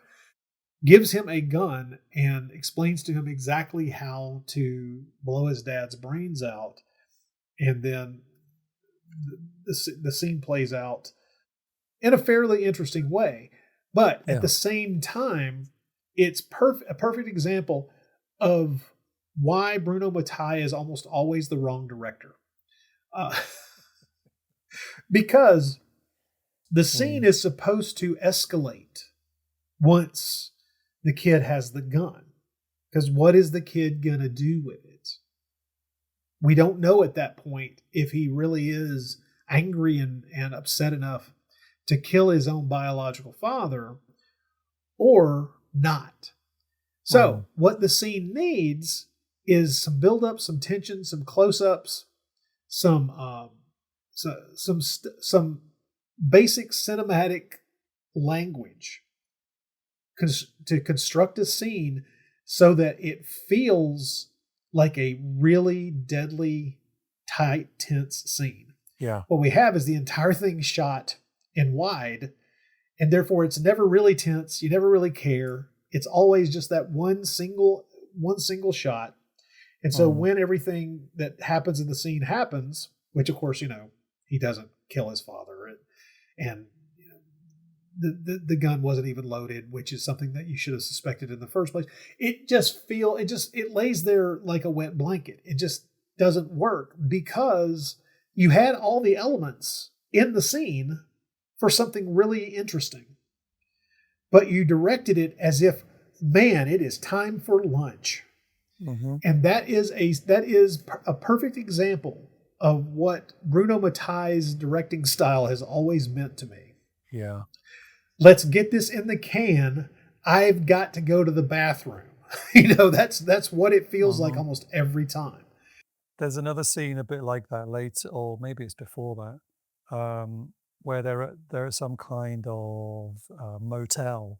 gives him a gun and explains to him exactly how to blow his dad's brains out. And then the scene plays out in a fairly interesting way. But at the same time, it's a perfect example of why Bruno Mattei is almost always the wrong director. Because the scene is supposed to escalate once the kid has the gun. Because what is the kid going to do with it? We don't know at that point if he really is angry and upset enough to kill his own biological father or not. So what the scene needs is some build-up, some tension, some close-ups, some basic cinematic language to construct a scene so that it feels like a really deadly, tight, tense scene. Yeah. What we have is the entire thing shot in wide, and therefore it's never really tense. You never really care. It's always just that one single shot. And so when everything that happens in the scene happens, which of course, he doesn't kill his father, and the gun wasn't even loaded, which is something that you should have suspected in the first place. It lays there like a wet blanket. It just doesn't work because you had all the elements in the scene for something really interesting, but you directed it as if, man, it is time for lunch. And that is a perfect example of what Bruno Mattei's directing style has always meant to me. Yeah. Let's get this in the can. I've got to go to the bathroom. That's what it feels like almost every time. There's another scene a bit like that later, or maybe it's before that, where they're at some kind of motel,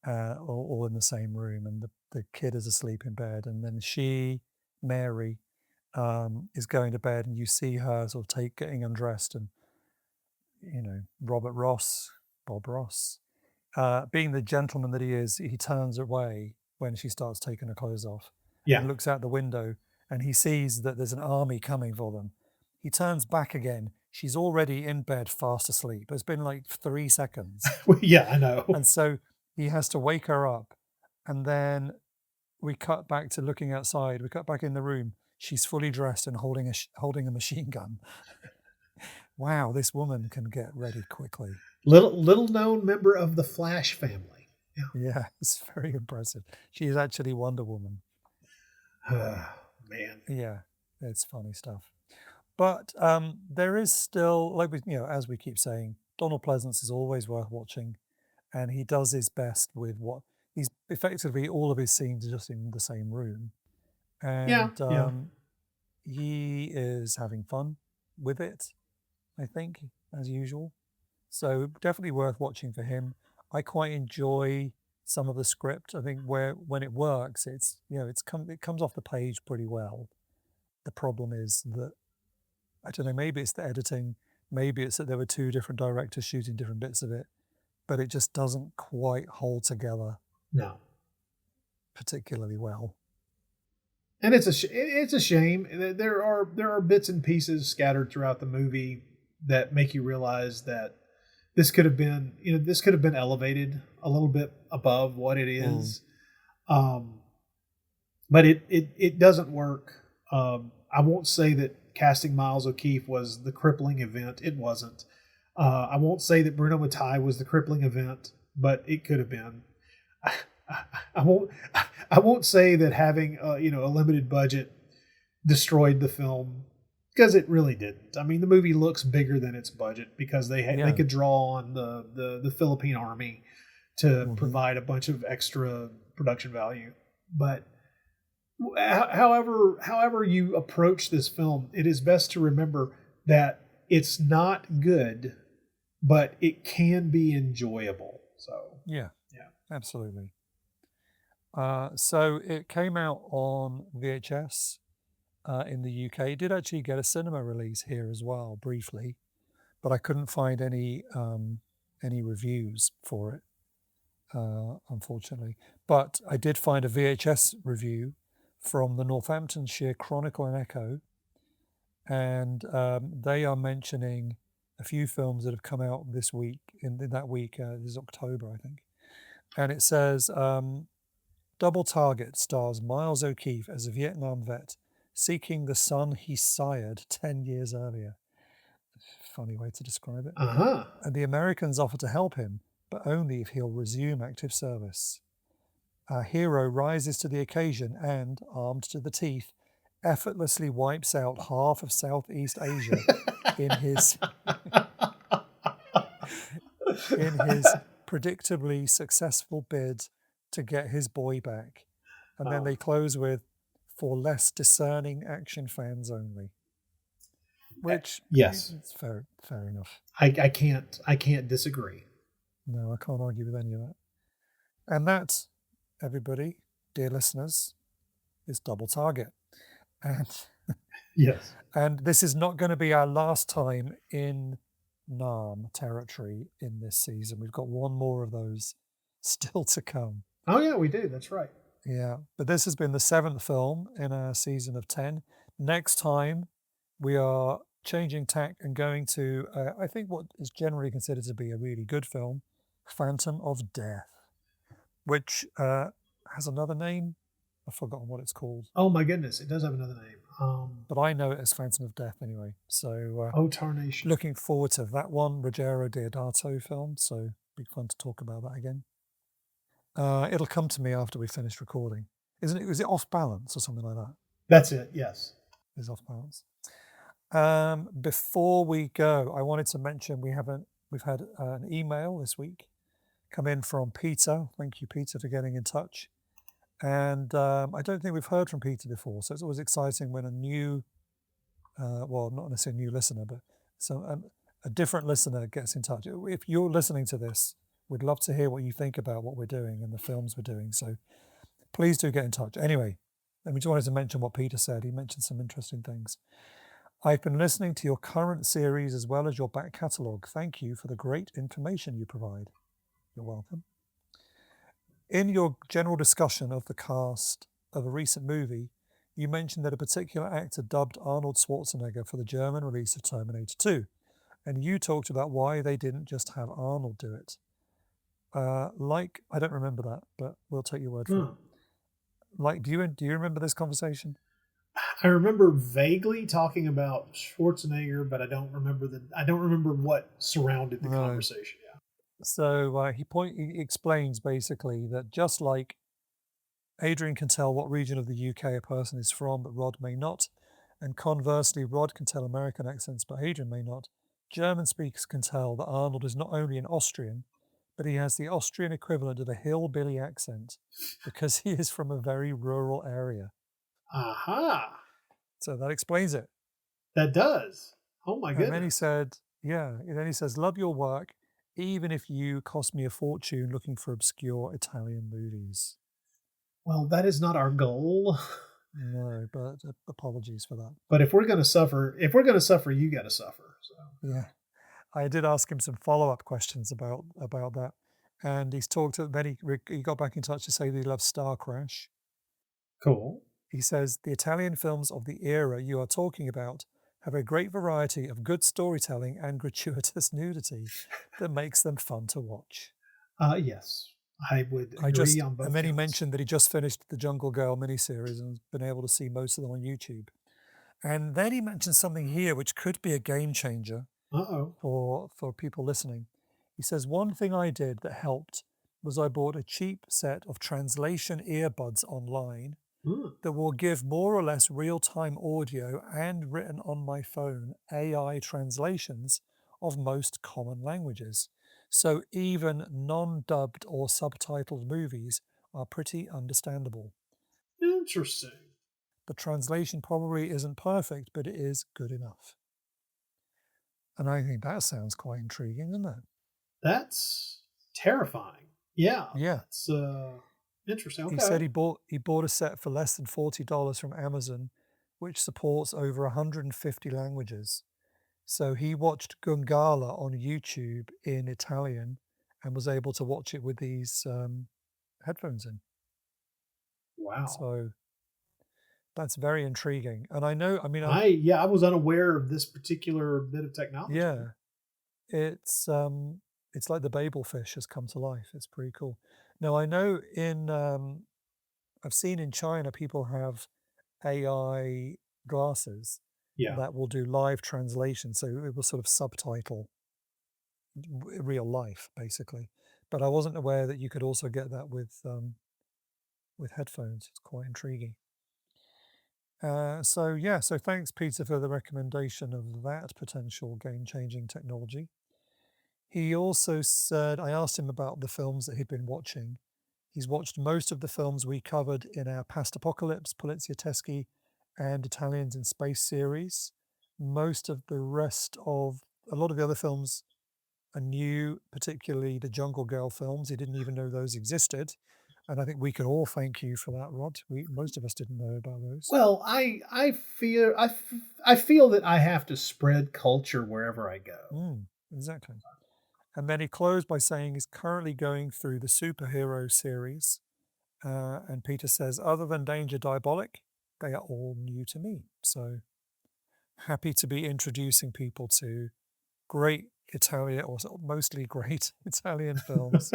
all in the same room, and the kid is asleep in bed, and then Mary, is going to bed, and you see her sort of getting undressed, and Bob Ross, being the gentleman that he is, he turns away when she starts taking her clothes off, and looks out the window, and he sees that there's an army coming for them. He turns back again. She's already in bed, fast asleep. It's been like 3 seconds. Yeah, I know. And so he has to wake her up, and then we cut back to looking outside. We cut back in the room. She's fully dressed and holding a machine gun. Wow, this woman can get ready quickly. Little known member of the Flash family. Yeah, it's very impressive. She is actually Wonder Woman. Man. Yeah, it's funny stuff. But there is still, as we keep saying, Donald Pleasence is always worth watching, and he does his best with what he's effectively all of his scenes are just in the same room, and he is having fun with it, I think, as usual. So definitely worth watching for him. I quite enjoy some of the script. I think when it works, it comes off the page pretty well. The problem is that, I don't know, maybe it's the editing, maybe it's that there were 2 different directors shooting different bits of it, but it just doesn't quite hold together No. particularly well. And it's a shame. There are bits and pieces scattered throughout the movie that make you realize that this could have been elevated a little bit above what it is. But it doesn't work. I won't say that casting Miles O'Keefe was the crippling event. It wasn't. I won't say that Bruno Mattei was the crippling event, but it could have been. I won't say that having a limited budget destroyed the film, because it really didn't. I mean, the movie looks bigger than its budget because they could draw on the Philippine army to provide a bunch of extra production value. But however you approach this film, it is best to remember that it's not good, but it can be enjoyable. So yeah, absolutely. So it came out on VHS in the UK. It did actually get a cinema release here as well, briefly, but I couldn't find any reviews for it, unfortunately. But I did find a VHS review from the Northamptonshire Chronicle and Echo, and they are mentioning a few films that have come out this week. In that week, this is October, I think, and it says. Double Target stars Miles O'Keefe as a Vietnam vet seeking the son he sired 10 years earlier. Funny way to describe it. And the Americans offer to help him, but only if he'll resume active service. Our hero rises to the occasion and, armed to the teeth, effortlessly wipes out half of Southeast Asia in his predictably successful bid to get his boy back. And then they close with, for less discerning action fans only. Which, yes, it's fair enough. I can't disagree. No, I can't argue with any of that. And that, everybody, dear listeners, is Double Target. And yes. And this is not going to be our last time in Nam territory in this season. We've got one more of those still to come. Oh, yeah, we do. That's right. Yeah. But this has been the 7th film in our season of 10. Next time, we are changing tack and going to, I think, what is generally considered to be a really good film, Phantom of Death, which has another name. I've forgotten what it's called. Oh, my goodness. It does have another name. But I know it as Phantom of Death anyway. So, tarnation. Looking forward to that one, Ruggero Deodato film. So, be fun to talk about that again. It'll come to me after we finish recording. Isn't it? Is it Off Balance or something like that? That's it, yes. It's Off Balance. Before we go, I wanted to mention we've had an email this week come in from Peter. Thank you, Peter, for getting in touch. And I don't think we've heard from Peter before, so it's always exciting when a new, well, not necessarily a new listener, but a different listener gets in touch. If you're listening to this, we'd love to hear what you think about what we're doing and the films we're doing. So please do get in touch. Anyway, we just wanted to mention what Peter said. He mentioned some interesting things. I've been listening to your current series as well as your back catalogue. Thank you for the great information you provide. You're welcome. In your general discussion of the cast of a recent movie, you mentioned that a particular actor dubbed Arnold Schwarzenegger for the German release of Terminator 2, and you talked about why they didn't just have Arnold do it. I don't remember that, but we'll take your word for it. Do you remember this conversation? I remember vaguely talking about Schwarzenegger, but I don't remember what surrounded the conversation. Yeah. So he explains basically that just like Adrian can tell what region of the UK a person is from, but Rod may not, and conversely, Rod can tell American accents, but Adrian may not. German speakers can tell that Arnold is not only an Austrian, but he has the Austrian equivalent of a hillbilly accent because he is from a very rural area. Aha. So that explains it. That does. Oh my goodness. And then he said, then he says, love your work, even if you cost me a fortune looking for obscure Italian movies. Well, that is not our goal. No, but apologies for that. But if we're going to suffer, you got to suffer. So. Yeah. I did ask him some follow-up questions about that, and he's talked. Then he got back in touch to say that he loves Star Crash. Cool. He says the Italian films of the era you are talking about have a great variety of good storytelling and gratuitous nudity that makes them fun to watch. Yes, I would agree on both. And then he counts. mentioned that he just finished the Jungle Girl miniseries and has been able to see most of them on YouTube. And then he mentioned something here which could be a game changer for people listening. He says, one thing I did that helped was I bought a cheap set of translation earbuds online that will give more or less real-time audio and written on my phone AI translations of most common languages. So even non-dubbed or subtitled movies are pretty understandable. Interesting. The translation probably isn't perfect, but it is good enough. And I think that sounds quite intriguing, doesn't it? That's terrifying. Yeah. Yeah. That's interesting. Okay. He said he bought a set for less than $40 from Amazon, which supports over 150 languages. So he watched Gungala on YouTube in Italian and was able to watch it with these headphones in. Wow. So that's very intriguing. And I know, I mean, I was unaware of this particular bit of technology. Yeah, it's like the Babel fish has come to life. It's pretty cool. Now I know I've seen in China people have AI glasses that will do live translation, so it will sort of subtitle real life basically. But I wasn't aware that you could also get that with headphones. It's quite intriguing. So thanks, Peter, for the recommendation of that potential game-changing technology. He also said, I asked him about the films that he'd been watching. He's watched most of the films we covered in our Past Apocalypse, Polizioteschi, and Italians in Space series. Most of the rest of a lot of the other films are new, particularly the Jungle Girl films. He didn't even know those existed. And I think we can all thank you for that, Rod. Most of us didn't know about those. Well, I feel that I have to spread culture wherever I go. Exactly. And then he closed by saying he's currently going through the superhero series. And Peter says, other than Danger Diabolic, they are all new to me. So happy to be introducing people to great Italian, or mostly great Italian films.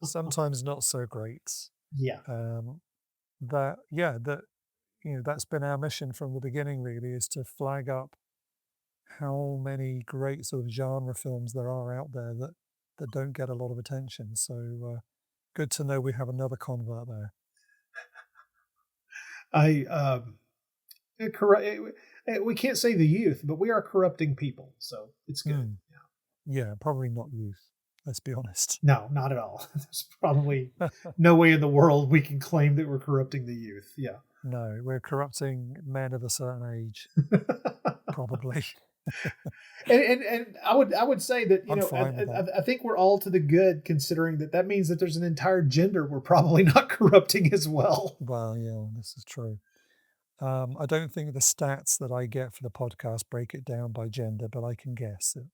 Sometimes not so great. Yeah. That's been our mission from the beginning, really, is to flag up how many great sort of genre films there are out there that don't get a lot of attention. So good to know we have another convert there. We can't say the youth, but we are corrupting people, so it's good. Yeah, probably not youth. Let's be honest. No, not at all. There's probably no way in the world we can claim that we're corrupting the youth. Yeah. No, we're corrupting men of a certain age, probably. and I would say that I think we're all to the good, considering that means that there's an entire gender we're probably not corrupting as well. Well, yeah, this is true. I don't think the stats that I get for the podcast break it down by gender, but I can guess that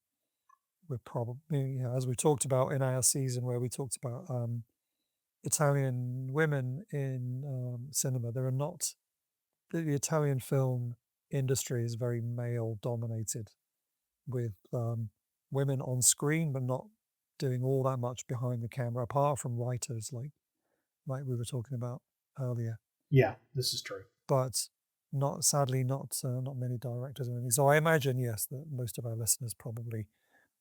we're probably, as we talked about in our season where we talked about Italian women in cinema, there are not, the Italian film industry is very male dominated, with women on screen but not doing all that much behind the camera, apart from writers like we were talking about earlier. Yeah, this is true. But sadly not many directors or anything. So I imagine, yes, that most of our listeners probably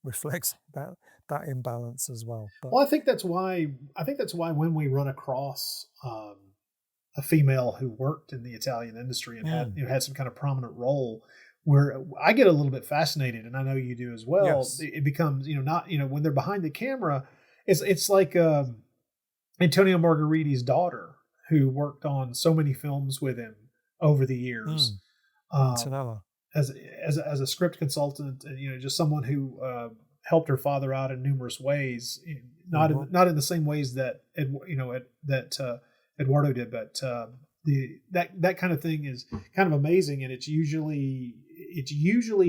reflects that imbalance as well. But, well, I think that's why when we run across a female who worked in the Italian industry and had some kind of prominent role, where I get a little bit fascinated, and I know you do as well. Yes. It becomes when they're behind the camera, it's like Antonio Margheriti's daughter, who worked on so many films with him over the years. As a script consultant, and just someone who helped her father out in numerous ways, not in the same ways that Eduardo did, but that kind of thing is kind of amazing, and it's usually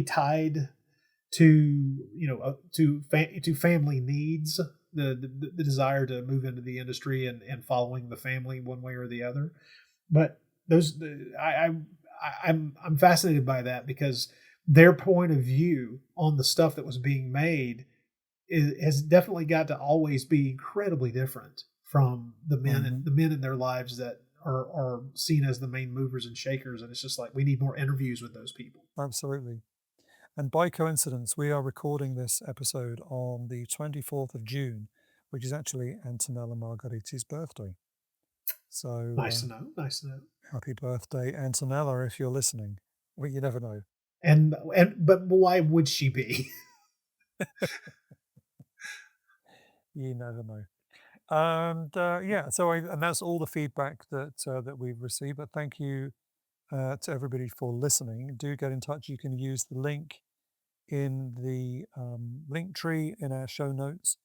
tied to family needs, the desire to move into the industry and following the family one way or the other. But I'm fascinated by that, because their point of view on the stuff that was being made has definitely got to always be incredibly different from the men and the men in their lives that are seen as the main movers and shakers. And it's just like, we need more interviews with those people. Absolutely. And by coincidence, we are recording this episode on the 24th of June, which is actually Antonella Margheriti's birthday. So Nice to know. Happy birthday, Antonella, if you're listening. Well, you never know. But why would she be? You never know. And and that's all the feedback that we've received. But thank you to everybody for listening. Do get in touch. You can use the link in the link tree in our show notes,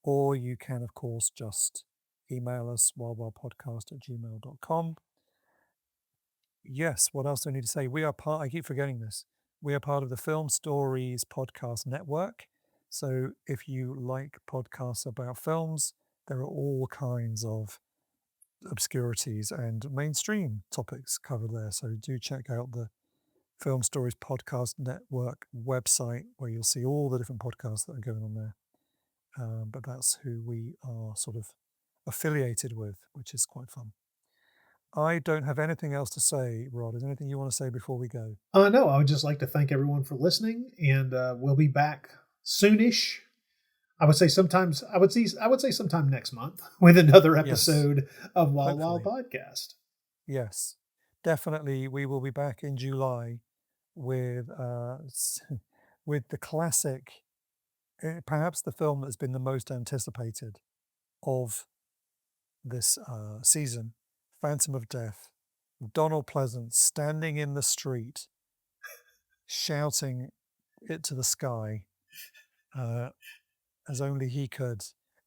or you can, of course, just email us wildwildpodcast@gmail.com. Yes, what else do I need to say? I keep forgetting this. We are part of the Film Stories podcast network. So if you like podcasts about films, there are all kinds of obscurities and mainstream topics covered there. So do check out the Film Stories Podcast Network website, where you'll see all the different podcasts that are going on there. But that's who we are sort of affiliated with, which is quite fun. I don't have anything else to say, Rod. Is there anything you want to say before we go? No, I would just like to thank everyone for listening, and we'll be back soonish. I would say sometime next month with another episode of Wild Wild Podcast. Yes, definitely. We will be back in July with the classic, perhaps the film that's been the most anticipated of this season, Phantom of Death. Donald Pleasence standing in the street, shouting it to the sky, as only he could,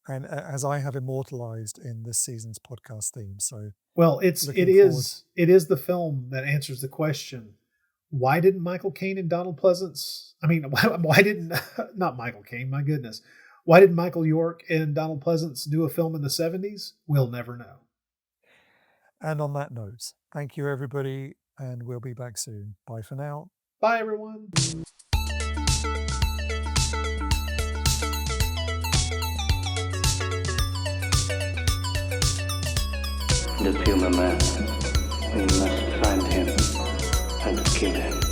and as I have immortalized in this season's podcast theme. So, well, it is the film that answers the question: why didn't Michael Caine and Donald Pleasence? I mean, why didn't not Michael Caine? My goodness, why did Michael York and Donald Pleasence do a film in the 70s? We'll never know. And on that note, thank you, everybody, and we'll be back soon. Bye for now. Bye, everyone. The puma man, we must find him and kill him.